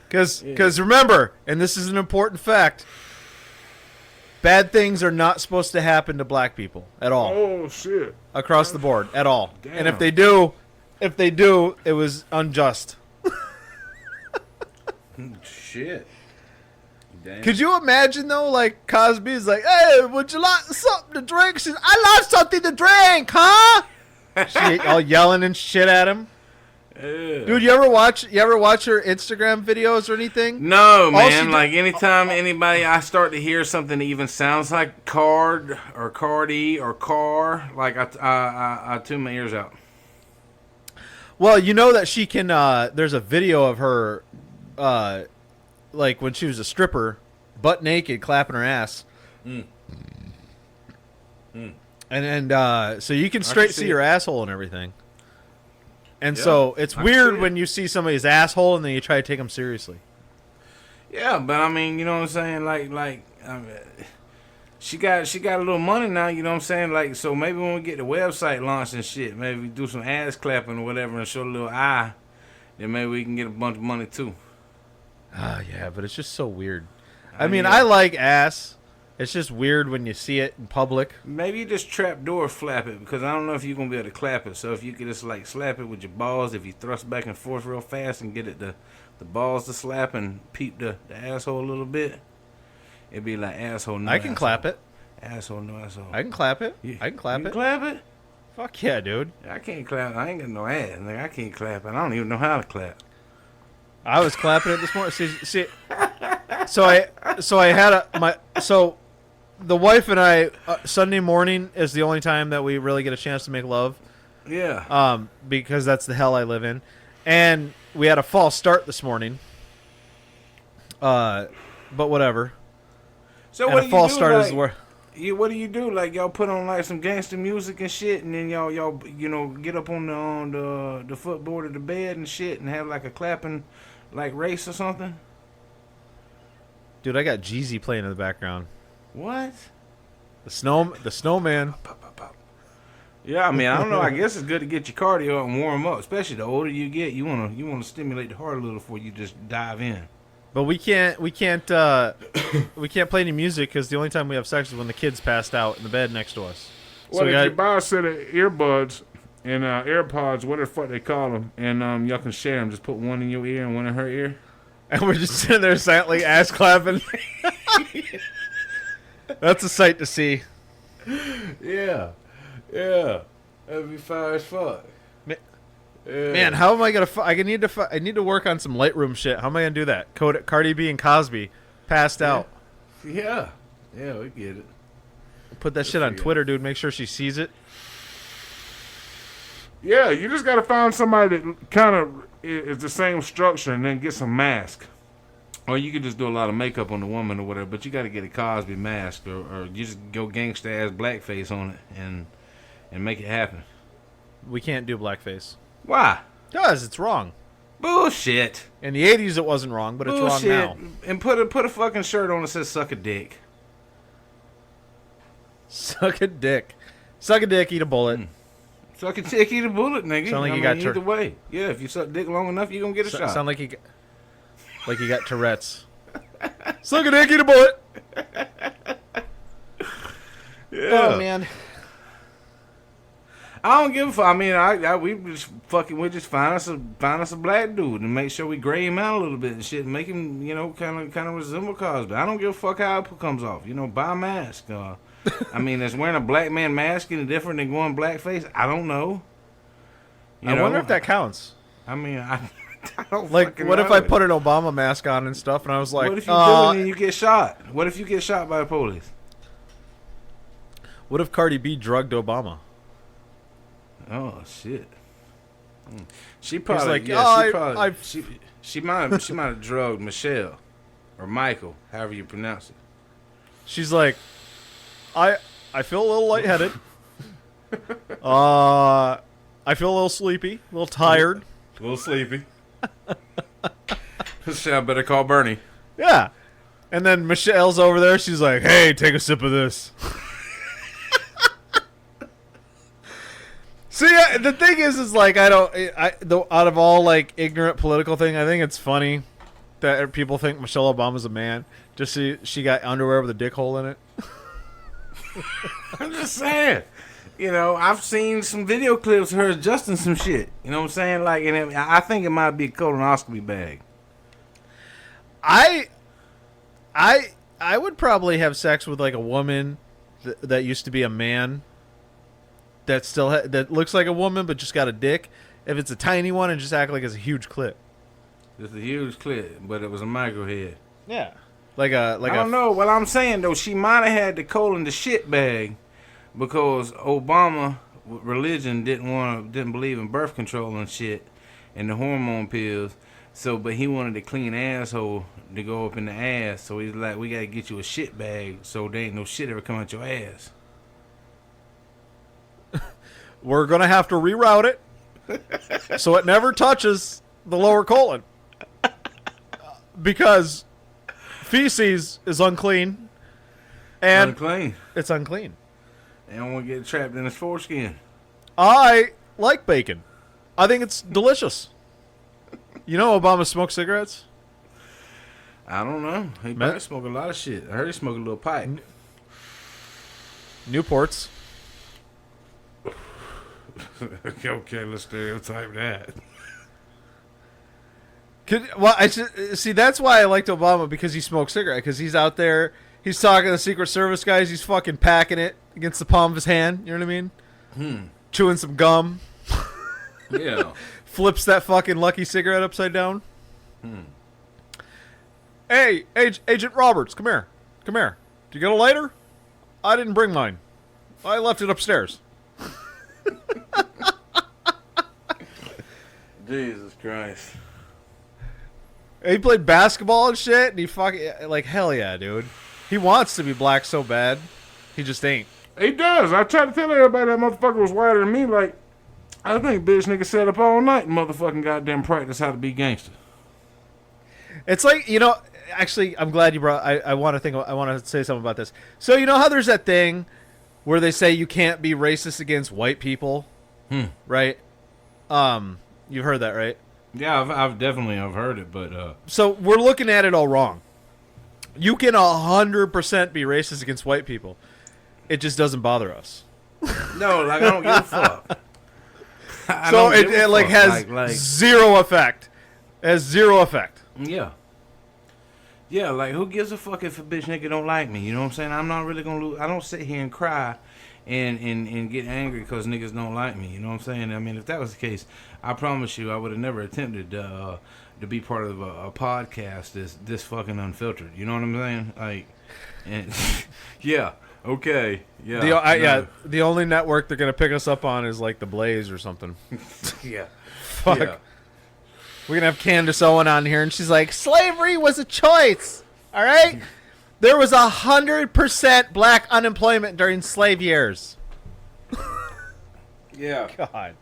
Because remember, and this is an important fact, bad things are not supposed to happen to black people at all. Oh, shit. Across the board, at all. Damn. And if they do, it was unjust. Shit. Damn. Could you imagine, though, like, Cosby's like, hey, would you like something to drink? She says, I love something to drink, huh? She all yelling and shit at him. Yeah. Dude, you ever watch her Instagram videos or anything? No, man. Like, anytime I start to hear something that even sounds like card or Cardi or car, like, I tune my ears out. Well, you know that she can, there's a video of her, like when she was a stripper, butt naked, clapping her ass. And so you can straight see her asshole and everything. And so it's weird when you see somebody's asshole and then you try to take them seriously. Yeah, but I mean, you know what I'm saying? Like, she got a little money now, you know what I'm saying? Like, so maybe when we get the website launched and shit, maybe we do some ass clapping or whatever and show a little eye, then maybe we can get a bunch of money too. Yeah, but it's just so weird. I mean, I like ass. It's just weird when you see it in public. Maybe you just trapdoor flap it, because I don't know if you're going to be able to clap it. So if you could just, like, slap it with your balls, if you thrust back and forth real fast and get it the balls to slap and peep the asshole a little bit, it'd be like asshole, no I can asshole. clap it. Asshole, no asshole. I can clap it. I can clap you it. Clap it? Fuck yeah, dude. I can't clap. I ain't got no ass. Like, I can't clap it. I don't even know how to clap. I was clapping it this morning. See, so I had the wife and I, Sunday morning is the only time that we really get a chance to make love. Yeah. Because that's the hell I live in. And we had a false start this morning. But whatever. So and what a do false you do, start like, is where. What do you do? Like, y'all put on like some gangster music and shit, and then y'all get up on the footboard of the bed and shit, and have like a clapping like race or something. Dude, I got Jeezy playing in the background. What? The snowman. Yeah, I mean, I don't know. I guess it's good to get your cardio and warm up, especially the older you get. You wanna stimulate the heart a little before you just dive in. But we can't play any music because the only time we have sex is when the kid's passed out in the bed next to us. Well, if you buy a set of earbuds and AirPods, what the fuck they call them, and y'all can share them. Just put one in your ear and one in her ear. And we're just sitting there silently ass clapping. That's a sight to see. Yeah. Yeah. That'd be fire as fuck. Ma- Yeah. Man, how am I gonna? I need to work on some Lightroom shit. How am I gonna do that? Cardi B and Cosby passed out. Yeah. Yeah, we get it. Put that shit on Twitter, dude. Make sure she sees it. Yeah, you just gotta find somebody that kind of is the same structure and then get some mask. Or you could just do a lot of makeup on the woman or whatever, but you gotta get a Cosby mask or you just go gangsta ass blackface on it and make it happen. We can't do blackface. Why? Because it's wrong. Bullshit. In the 80s, it wasn't wrong, but it's wrong now. And put a fucking shirt on that says "suck a dick." Suck a dick. Suck a dick, eat a bullet. Suck a dick, eat a bullet, nigga. Sound like you I got mean, either way. Yeah, if you suck dick long enough, you gonna get a shot. Sound like you got Tourette's. Suck a dick, eat a bullet. Yeah. Oh man. I don't give a fuck. I mean, we just find us a black dude and make sure we gray him out a little bit and shit, and make him, kind of resemble Cosby. I don't give a fuck how it comes off. Buy a mask. I mean, is wearing a black man mask any different than going blackface? I don't know. I wonder if that counts. I mean, I don't like, fucking what know if I it. put an Obama mask on and stuff, and I was like, What if you do it and you get shot? What if you get shot by the police? What if Cardi B drugged Obama? Oh shit. She probably like, she might have drugged Michelle or Michael, however you pronounce it. She's like, I feel a little lightheaded. I feel a little sleepy, a little tired. A little sleepy. I better call Bernie. Yeah. And then Michelle's over there. She's like, hey, take a sip of this. See, the thing is like, out of all, like, ignorant political thing, I think it's funny that people think Michelle Obama's a man. Just see, she got underwear with a dick hole in it. I'm just saying. I've seen some video clips of her adjusting some shit. You know what I'm saying? Like, and I think it might be a colonoscopy bag. I would probably have sex with, like, a woman that used to be a man that still that looks like a woman but just got a dick. If it's a tiny one, and just act like it's a huge clit. It's a huge clit, but it was a microhead. Yeah. I don't know. What I'm saying, though, she might have had the colon the shit bag because Obama religion didn't believe in birth control and shit and the hormone pills. So, but he wanted a clean asshole to go up in the ass. So he's like, we gotta get you a shit bag so there ain't no shit ever come out your ass. We're gonna have to reroute it so it never touches the lower colon because feces is unclean and Unclean. it's unclean. They don't want to get trapped in his foreskin. I like bacon. I think it's delicious. Obama smokes cigarettes? I don't know. He probably smoke a lot of shit. I heard he smoke a little pipe. Newports. Okay, let's stereotype that. See, that's why I liked Obama, because he smoked cigarette. Because he's out there, he's talking to the Secret Service guys, he's fucking packing it against the palm of his hand. You know what I mean? Chewing some gum. Yeah. Flips that fucking Lucky cigarette upside down. Hey, Agent Roberts, come here. Come here. Did you get a lighter? I didn't bring mine. I left it upstairs. Jesus Christ. He played basketball and shit, and he fucking, like, hell yeah, dude. He wants to be black so bad. He just ain't. He does. I tried to tell everybody that motherfucker was whiter than me. Like, I think bitch nigga sat up all night and motherfucking goddamn practice how to be gangster. It's like, actually, I'm glad you brought, I want to say something about this. So, how there's that thing where they say you can't be racist against white people? Right? You've heard that, right? Yeah, I've definitely heard it, but So we're looking at it all wrong. You can 100% be racist against white people. It just doesn't bother us. no, like, I don't give a fuck. So it has zero effect. It has zero effect. Yeah. Yeah, like who gives a fuck if a bitch nigga don't like me? You know what I'm saying? I'm not really gonna lose. I don't sit here and cry and get angry because niggas don't like me. You know what I'm saying? I mean, if that was the case, I promise you, I would have never attempted to be part of a podcast this fucking unfiltered. You know what I'm saying? Like, and yeah, okay, yeah, The only network they're gonna pick us up on is like the Blaze or something. yeah, Fuck. yeah. We're gonna have Candace Owen on here, and she's like, slavery was a choice. All right, there was 100% black unemployment during slave years. Yeah. God.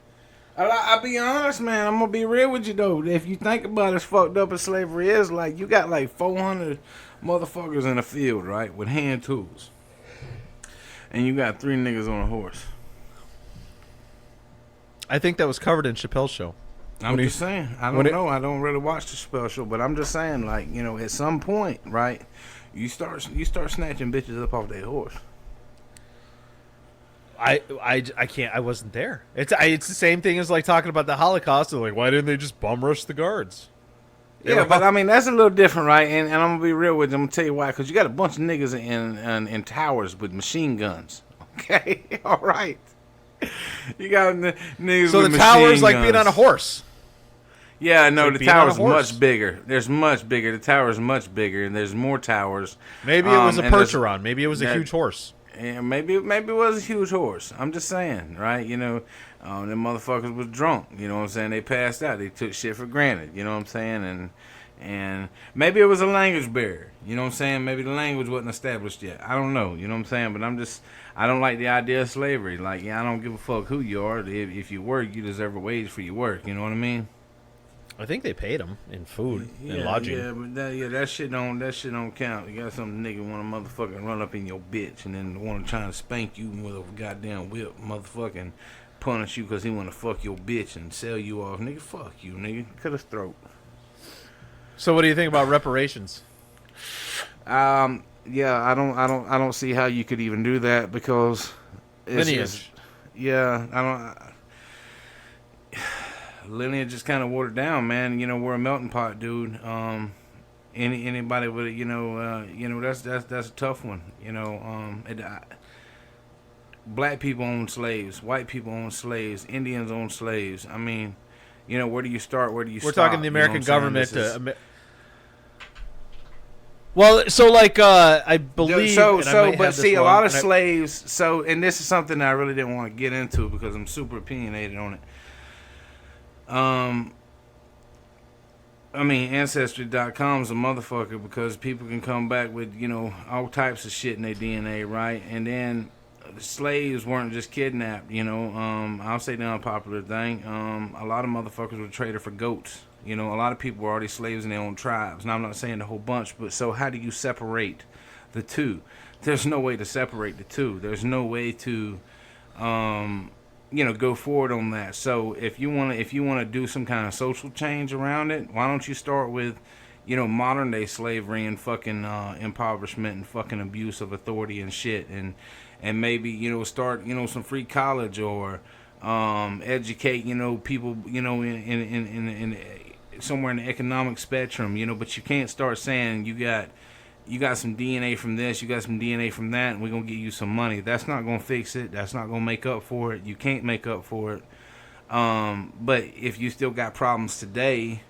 I'll be honest, man. I'm gonna be real with you though. If you think about as fucked up as slavery is, like you got like 400 motherfuckers in the field, right, with hand tools, and you got 3 niggas on a horse. I think that was covered in Chappelle's show. I'm just saying. I don't know. I don't really watch the Chappelle show, but I'm just saying, like, you know, at some point, right, you start snatching bitches up off their horse. I can't. I wasn't there. It's the same thing as like talking about the Holocaust. They're like, why didn't they just bum rush the guards? Yeah, but I mean that's a little different, right? And I'm gonna be real with you. I'm gonna tell you why. Because you got a bunch of niggas in towers with machine guns. Okay, all right. You got niggas. So with the tower's machine like guns. being on a horse. Yeah, no, like the being on a tower's horse. much bigger. There's much bigger. The tower's much bigger, and there's more towers. Maybe it was a and there's- percheron. Maybe it was a huge horse. And maybe it was a huge horse. I'm just saying, right? You know, them motherfuckers was drunk. You know what I'm saying? They passed out. They took shit for granted. You know what I'm saying? And maybe it was a language barrier. You know what I'm saying? Maybe the language wasn't established yet. I don't know. You know what I'm saying? But I don't like the idea of slavery. Like, yeah, I don't give a fuck who you are. If you work, you deserve a wage for your work. You know what I mean? I think they paid him in food and lodging. Yeah, but that shit don't count. You got some nigga want to motherfucking run up in your bitch and then want to try to spank you with a goddamn whip, motherfucking punish you because he want to fuck your bitch and sell you off. Nigga, fuck you, nigga. Cut his throat. So what do you think about reparations? Yeah, I don't see how you could even do that because Lineage. Lineage is kind of watered down, man. You know, we're a melting pot, dude. Anybody with that's a tough one. You know, black people own slaves, white people own slaves, Indians own slaves. I mean, you know, where do you start? Where do you We're stop? talking the American government. I believe. A lot of slaves. So, and this is something I really didn't want to get into because I'm super opinionated on it. I mean, Ancestry.com is a motherfucker because people can come back with, you know, all types of shit in their DNA, right? And then the slaves weren't just kidnapped, you know. I'll say the unpopular thing. A lot of motherfuckers were traded for goats. You know, a lot of people were already slaves in their own tribes. Now, I'm not saying the whole bunch, but so how do you separate the two? There's no way to separate the two. There's no way to, you know, go forward on that. So if you want to do some kind of social change around it, why don't you start with, you know, modern day slavery and fucking impoverishment and fucking abuse of authority and shit, and maybe, you know, start, you know, some free college or educate, you know, people, you know, in somewhere in the economic spectrum, you know. But you can't start saying you got some DNA from this, you got some DNA from that, and we're going to give you some money. That's not going to fix it. That's not going to make up for it. You can't make up for it. But if you still got problems today,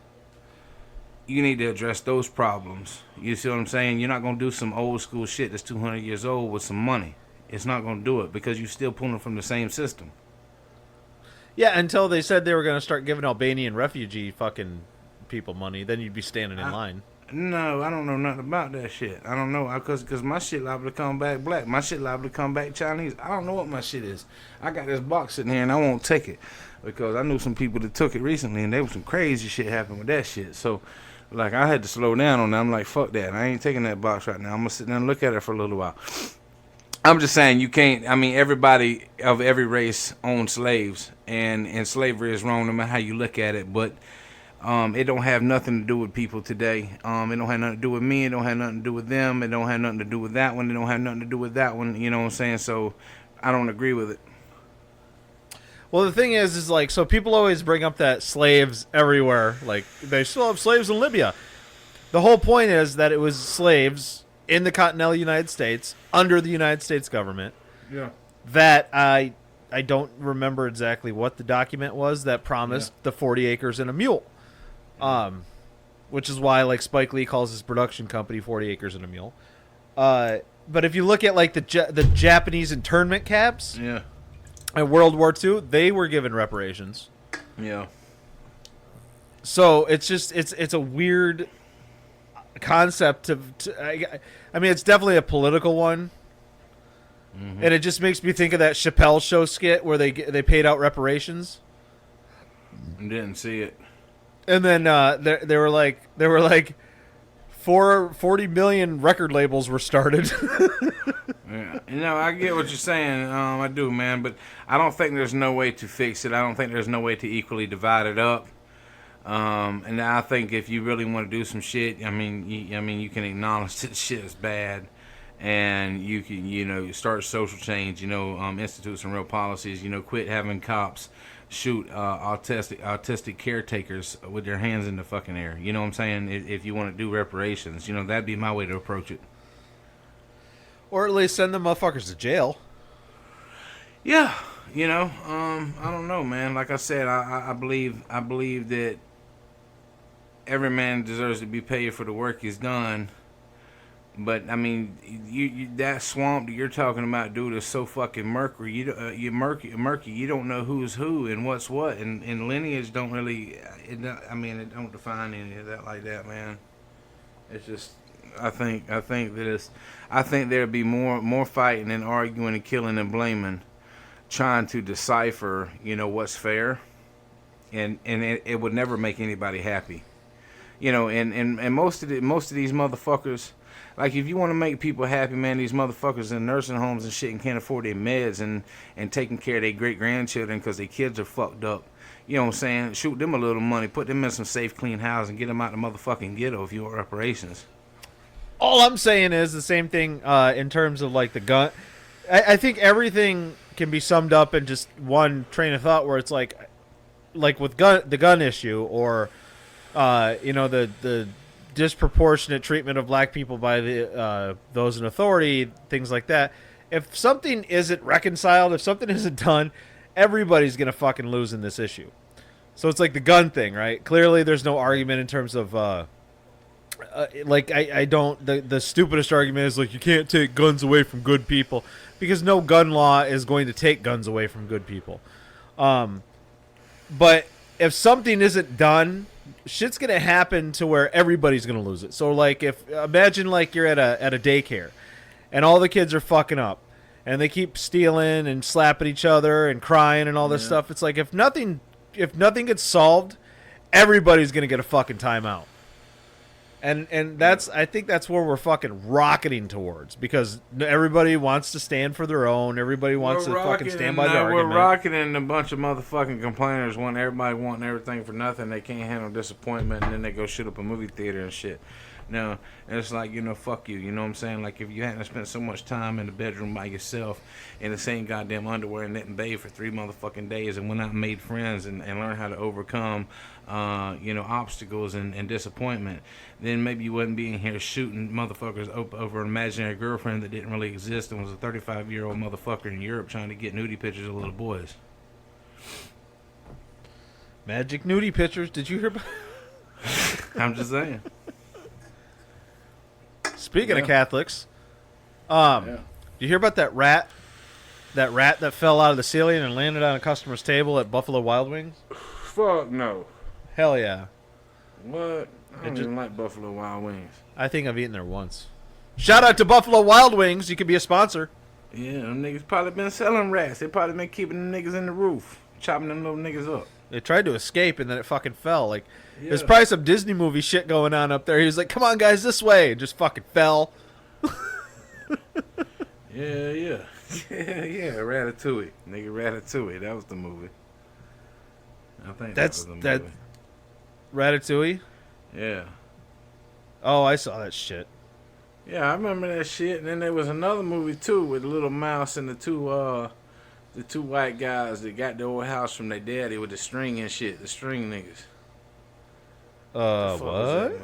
you need to address those problems. You see what I'm saying? You're not going to do some old school shit that's 200 years old with some money. It's not going to do it because you're still pulling from the same system. Yeah, until they said they were going to start giving Albanian refugee fucking people money, then you'd be standing in line. No, I don't know nothing about that shit. I don't know, because my shit liable to come back black. My shit liable to come back Chinese. I don't know what my shit is. I got this box sitting here and I won't take it because I knew some people that took it recently and there was some crazy shit happening with that shit. So, like, I had to slow down on that. I'm like, fuck that. I ain't taking that box right now. I'm going to sit down and look at it for a little while. I'm just saying you can't, I mean, everybody of every race owns slaves, and slavery is wrong no matter how you look at it, but it don't have nothing to do with people today. It don't have nothing to do with me. It don't have nothing to do with them. It don't have nothing to do with that one. It don't have nothing to do with that one. You know what I'm saying? So I don't agree with it. Well, the thing is like, so people always bring up that slaves everywhere. Like, they still have slaves in Libya. The whole point is that it was slaves in the continental United States under the United States government. Yeah. That I don't remember exactly what the document was that promised the 40 acres and a mule. Which is why like Spike Lee calls his production company 40 Acres and a Mule. But if you look at like the Japanese internment camps Yeah. in World War II, they were given reparations. Yeah. So it's just it's a weird concept I mean, it's definitely a political one. And it just makes me think of that Chappelle Show skit where they paid out reparations. Didn't see it. And then they were like 40 million record labels were started. Yeah. You know, I get what you're saying. I do, man. But I don't think there's no way to fix it. I don't think there's no way to equally divide it up. And I think if you really want to do some shit, I mean, you can acknowledge that shit is bad. And you can, start social change, institute some real policies, quit having cops shoot autistic caretakers with their hands in the fucking air. You know what I'm saying? If you want to do reparations, that'd be my way to approach it. Or at least send the motherfuckers to jail. Yeah, I don't know, man. Like I said, I believe that every man deserves to be paid for the work he's done. But I mean, you that swamp that you're talking about, dude, is so fucking murky. You murky. You don't know who's who and what's what, and lineage don't really. It don't define any of that like that, man. It's just, I think there'd be more fighting and arguing and killing and blaming, trying to decipher, what's fair, and it would never make anybody happy, and most of these motherfuckers. Like, if you want to make people happy, man, these motherfuckers in nursing homes and shit and can't afford their meds and taking care of their great-grandchildren because their kids are fucked up. You know what I'm saying? Shoot them a little money, put them in some safe, clean housing, get them out the motherfucking ghetto if you want reparations. All I'm saying is the same thing in terms of, like, the gun. I think everything can be summed up in just one train of thought where it's like with the gun issue or, the disproportionate treatment of black people by the those in authority, things like that. If something isn't reconciled, if something isn't done, everybody's gonna fucking lose in this issue. So it's like the gun thing, right? Clearly, there's no argument in terms of the stupidest argument is like you can't take guns away from good people because no gun law is going to take guns away from good people. But if something isn't done, shit's gonna happen to where everybody's gonna lose it. So like, imagine like you're at a daycare, and all the kids are fucking up, and they keep stealing and slapping each other and crying and all this stuff. It's like if nothing gets solved, everybody's gonna get a fucking timeout. And I think that's where we're fucking rocketing towards, because everybody wants to stand for their own. Everybody wants to fucking stand by their argument. We're rocketing a bunch of motherfucking complainers want everybody wanting everything for nothing. They can't handle disappointment, and then they go shoot up a movie theater and shit. No, and it's like, fuck you. You know what I'm saying? Like, if you hadn't spent so much time in the bedroom by yourself in the same goddamn underwear and didn't bathe for 3 motherfucking days and went out and made friends and learned how to overcome, obstacles and disappointment, then maybe you wouldn't be in here shooting motherfuckers over an imaginary girlfriend that didn't really exist and was a 35-year-old motherfucker in Europe trying to get nudie pictures of little boys. Magic nudie pictures. Did you hear about? I'm just saying. Speaking of Catholics, did you hear about that rat that fell out of the ceiling and landed on a customer's table at Buffalo Wild Wings? Fuck no. Hell yeah. What? I don't even like Buffalo Wild Wings. I think I've eaten there once. Shout out to Buffalo Wild Wings. You could be a sponsor. Yeah, them niggas probably been selling rats. They probably been keeping them niggas in the roof, chopping them little niggas up. They tried to escape and then it fucking fell. Like, there's probably some Disney movie shit going on up there. He was like, "Come on, guys, this way," and just fucking fell. Yeah, Ratatouille. Nigga, Ratatouille. That was the movie. I think that was the movie. Ratatouille? Yeah. Oh, I saw that shit. Yeah, I remember that shit. And then there was another movie too with the little mouse and the two white guys that got the old house from their daddy with the string and shit. The string niggas. What?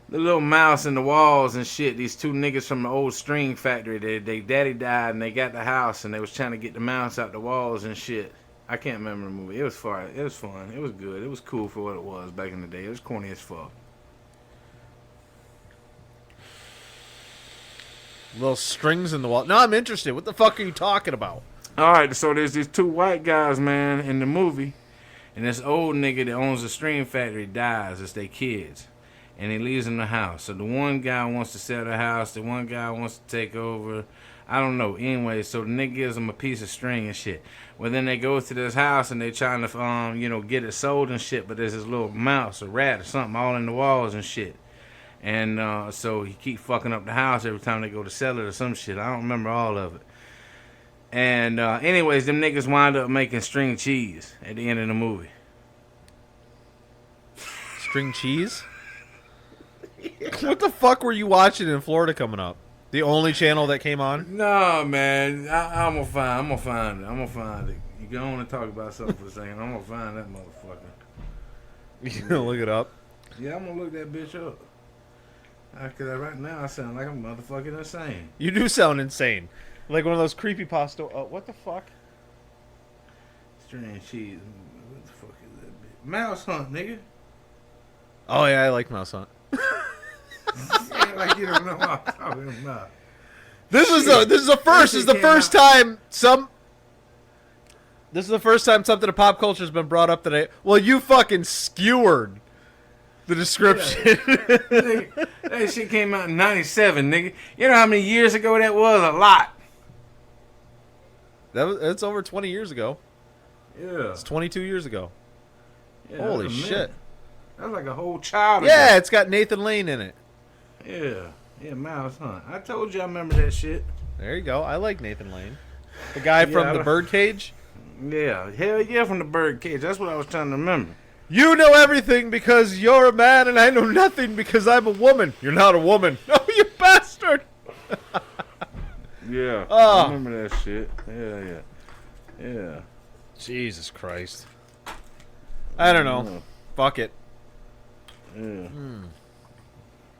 the little mouse in the walls and shit. These two niggas from the old string factory. They daddy died and they got the house and they was trying to get the mouse out the walls and shit. I can't remember the movie. It was fun. It was fun. It was good. It was cool for what it was back in the day. It was corny as fuck. Little strings in the wall. No, I'm interested. What the fuck are you talking about? All right, so there's these two white guys, man, in the movie. And this old nigga that owns the string factory dies. It's their kids. And he leaves them the house. So the one guy wants to sell the house. The one guy wants to take over. I don't know. Anyway, so the nigga gives them a piece of string and shit. Well, then they go to this house and they trying to, get it sold and shit. But there's this little mouse or rat or something all in the walls and shit. And so he keep fucking up the house every time they go to sell it or some shit. I don't remember all of it. And anyways, them niggas wind up making string cheese at the end of the movie. String cheese? What the fuck were you watching in Florida coming up? The only channel that came on? No, man. I'm gonna find it. You go on and talk about something for a second. I'm gonna find that motherfucker. You gonna look it up? Yeah, I'm gonna look that bitch up. Cause right now I sound like I'm motherfucking insane. You do sound insane. Like one of those creepypasta. Oh, what the fuck? String cheese. What the fuck is that bitch? Mouse Hunt, nigga. Oh yeah, I like Mouse Hunt. Like you don't know what I'm talking about. This is the first. This is the first time This is the first time something of pop culture has been brought up today. Well, you fucking skewered the description. Yeah. Nigga, that shit came out in '97, nigga. You know how many years ago that was? A lot. It's over 20 years ago. Yeah. It's 22 years ago. Yeah, Holy shit. That's like a whole child. Yeah, it's got Nathan Lane in it. Yeah, Mouse Hunt. I told you I remember that shit. There you go. I like Nathan Lane. The guy from the Birdcage? Yeah, hell yeah, from the Birdcage. That's what I was trying to remember. You know everything because you're a man, and I know nothing because I'm a woman. You're not a woman. Oh, you bastard! Yeah, Oh. I remember that shit. Yeah. Jesus Christ. I don't know. Fuck it. Yeah.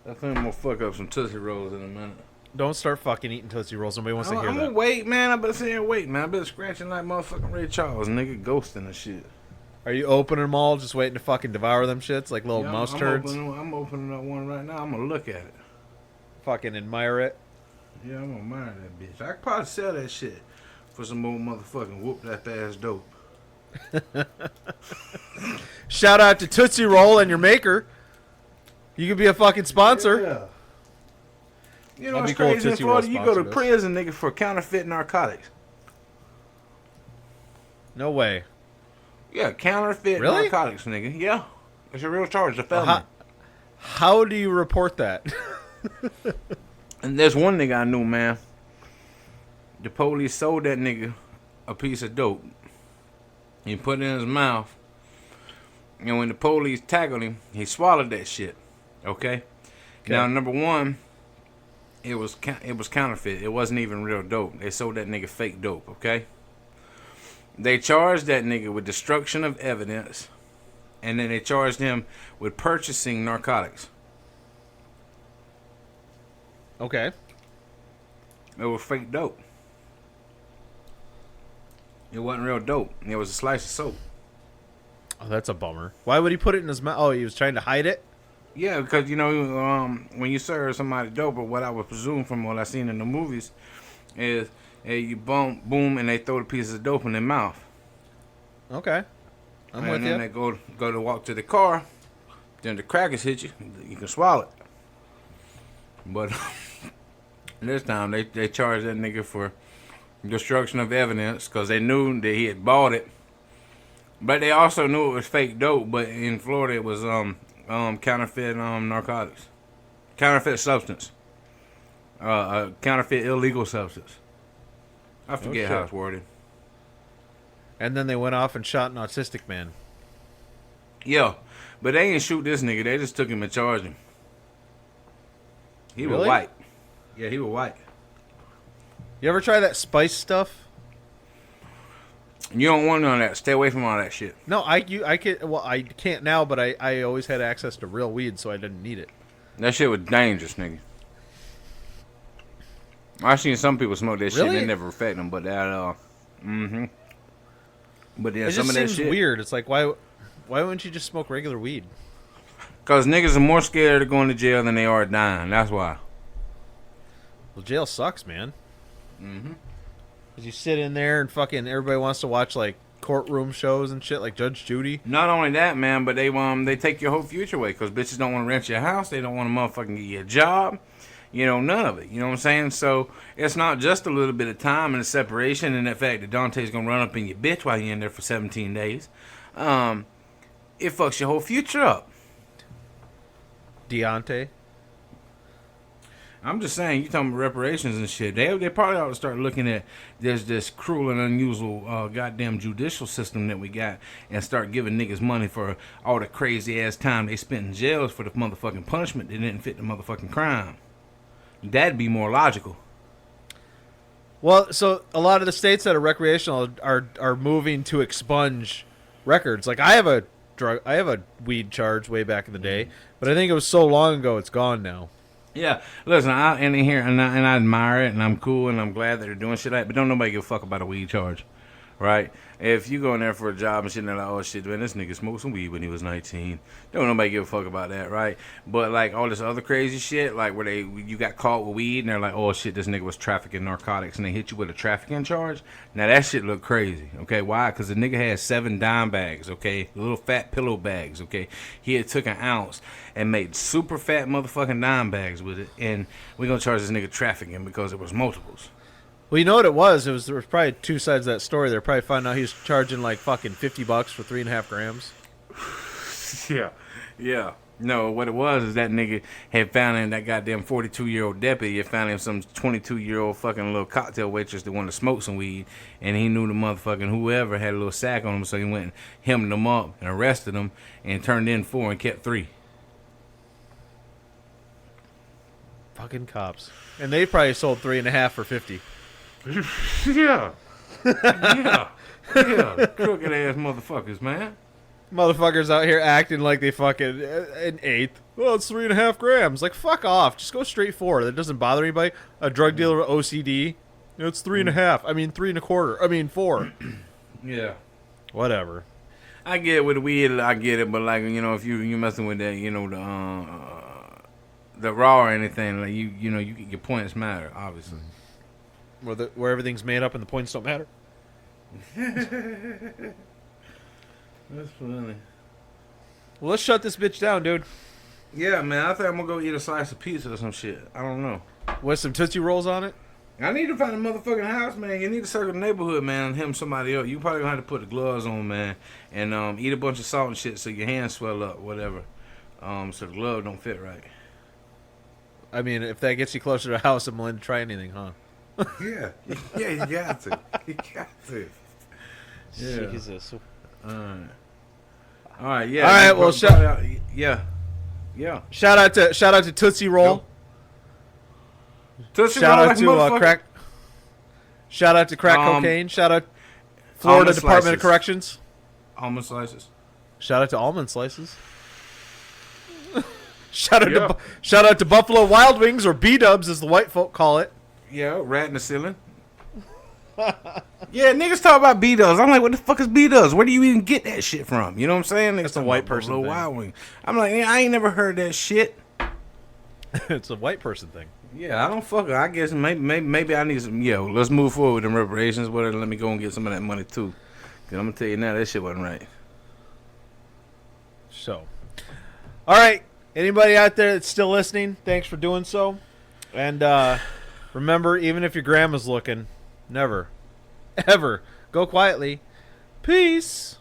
I think I'm gonna fuck up some Tootsie Rolls in a minute. Don't start fucking eating Tootsie Rolls. Nobody wants to hear I'm that. gonna wait, man. I better sit here and wait, man. I better scratching like motherfucking Ray Charles, nigga, ghosting and shit. Are you opening them all, just waiting to fucking devour them shits like little mouse turds? I'm opening up one right now. I'm gonna look at it. Fucking admire it. Yeah, I'm gonna admire that bitch. I could probably sell that shit for some more motherfucking whoop that ass dope. Shout out to Tootsie Roll and your maker. You could be a fucking sponsor. Yeah. You know That'd what's be cool if crazy in Tootsie Roll Florida? You go to sponsored us. prison, nigga, for counterfeit narcotics. No way. Yeah, counterfeit Really? narcotics, nigga. Yeah. It's a real charge, a felony. How do you report that? And there's one nigga I knew, man. The police sold that nigga a piece of dope. He put it in his mouth. And when the police tackled him, he swallowed that shit. Okay? Now, number one, it was counterfeit. It wasn't even real dope. They sold that nigga fake dope, okay? They charged that nigga with destruction of evidence. And then they charged him with purchasing narcotics. Okay. It was fake dope. It wasn't real dope. It was a slice of soap. Oh, that's a bummer. Why would he put it in his mouth? Oh, he was trying to hide it? Yeah, because, when you serve somebody dope, or what I would presume from what I seen in the movies, is you boom, and they throw the pieces of dope in their mouth. Okay. I'm with and you. then they go to walk to the car, then the crackers hit you, you can swallow it. But this time they charged that nigga for destruction of evidence because they knew that he had bought it. But they also knew it was fake dope, but in Florida it was counterfeit narcotics. Counterfeit substance. Counterfeit illegal substance. I forget how it's worded. And then they went off and shot an autistic man. Yeah, but they didn't shoot this nigga. They just took him and charged him. He was Really? white. Yeah, he was white. You ever try that spice stuff? You don't want none of that. Stay away from all that shit. No, I can't now, but I always had access to real weed, so I didn't need it. That shit was dangerous, nigga. I seen some people smoke that shit and Really? it never affect them, but that But yeah, It some just of that seems shit. weird. It's like why wouldn't you just smoke regular weed? Cause niggas are more scared of going to jail than they are dying. That's why. Well, jail sucks, man. Cause you sit in there and fucking everybody wants to watch like courtroom shows and shit, like Judge Judy. Not only that, man, but they take your whole future away. Cause bitches don't want to rent your house. They don't want to motherfucking get you a job. You know, none of it. You know what I'm saying? So it's not just a little bit of time and a separation and the fact that Dante's gonna run up in your bitch while you're in there for 17 days. It fucks your whole future up. Deontay. I'm just saying, you talking about reparations and shit. They probably ought to start looking at this cruel and unusual goddamn judicial system that we got and start giving niggas money for all the crazy ass time they spent in jails for the motherfucking punishment that didn't fit the motherfucking crime. That'd be more logical. Well, so a lot of the states that are recreational are moving to expunge records. Like I have a weed charge way back in the day, but I think it was so long ago it's gone now. Yeah, listen, I admire it, and I'm cool, and I'm glad that they're doing shit like that, but don't nobody give a fuck about a weed charge, right? If you go in there for a job and shit, and they're like, oh shit, man, this nigga smoked some weed when he was 19. Don't nobody give a fuck about that, right? But like all this other crazy shit, like where you got caught with weed, and they're like, oh shit, this nigga was trafficking narcotics, and they hit you with a trafficking charge. Now that shit look crazy, okay? Why? Because the nigga had 7 dime bags, okay, little fat pillow bags, okay. He had took an ounce and made super fat motherfucking dime bags with it, and we gonna charge this nigga trafficking because it was multiples. Well, you know what it was? There was probably two sides of that story. They're probably finding out he was charging like fucking $50 for 3.5 grams. Yeah. No, what it was is that nigga had found him, that goddamn 42-year-old deputy had found him some 22-year-old fucking little cocktail waitress that wanted to smoke some weed, and he knew the motherfucking whoever had a little sack on him, so he went and hemmed them up and arrested them and turned in 4 and kept 3. Fucking cops. And they probably sold 3.5 for 50. Yeah. Yeah. Crooked ass motherfuckers, man. Motherfuckers out here acting like they fucking an eighth. Well, it's 3.5 grams. Like, fuck off. Just go straight 4. That doesn't bother anybody. A drug dealer with OCD. It's 3.5. I mean, 3.25. I mean, 4. Yeah. Whatever. I get it with the weed, I get it, but like, you know, if you messing with that, you know, the raw or anything, like you know, your points matter, obviously. Where everything's made up and the points don't matter. That's funny. Well, let's shut this bitch down, dude. Yeah, man, I think I'm gonna go eat a slice of pizza or some shit. I don't know. With some Tootsie Rolls on it? I need to find a motherfucking house, man. You need to circle the neighborhood, man, and him somebody else. You probably gonna have to put the gloves on, man, and eat a bunch of salt and shit so your hands swell up, whatever. So the glove don't fit right. I mean, if that gets you closer to the house, I'm willing to try anything, huh? Yeah, you got to. You got to. Yeah. Jesus. All right, yeah. All right, well, yeah. Shout out to Tootsie Roll. Tootsie Shout Roll out like to motherfucker. crack. Shout out to crack cocaine. Shout out Florida almond Department slices. of Corrections. Almond slices. Shout out to almond slices. Shout out to Buffalo Wild Wings, or B-dubs as the white folk call it. Yeah, rat in the ceiling. Yeah, niggas talk about B-dubs. I'm like, what the fuck is B-dubs? Where do you even get that shit from? You know what I'm saying? Niggas It's a talking white about person Buffalo thing. Wild Wing. I'm like, yeah, I ain't never heard that shit. It's a white person thing. Yeah, I don't fuck. I guess maybe I need some. Yo, let's move forward with them reparations. Whatever. Let me go and get some of that money too. Cause I'm gonna tell you now, that shit wasn't right. So, all right. Anybody out there that's still listening, thanks for doing so. And remember, even if your grandma's looking, never, ever go quietly. Peace.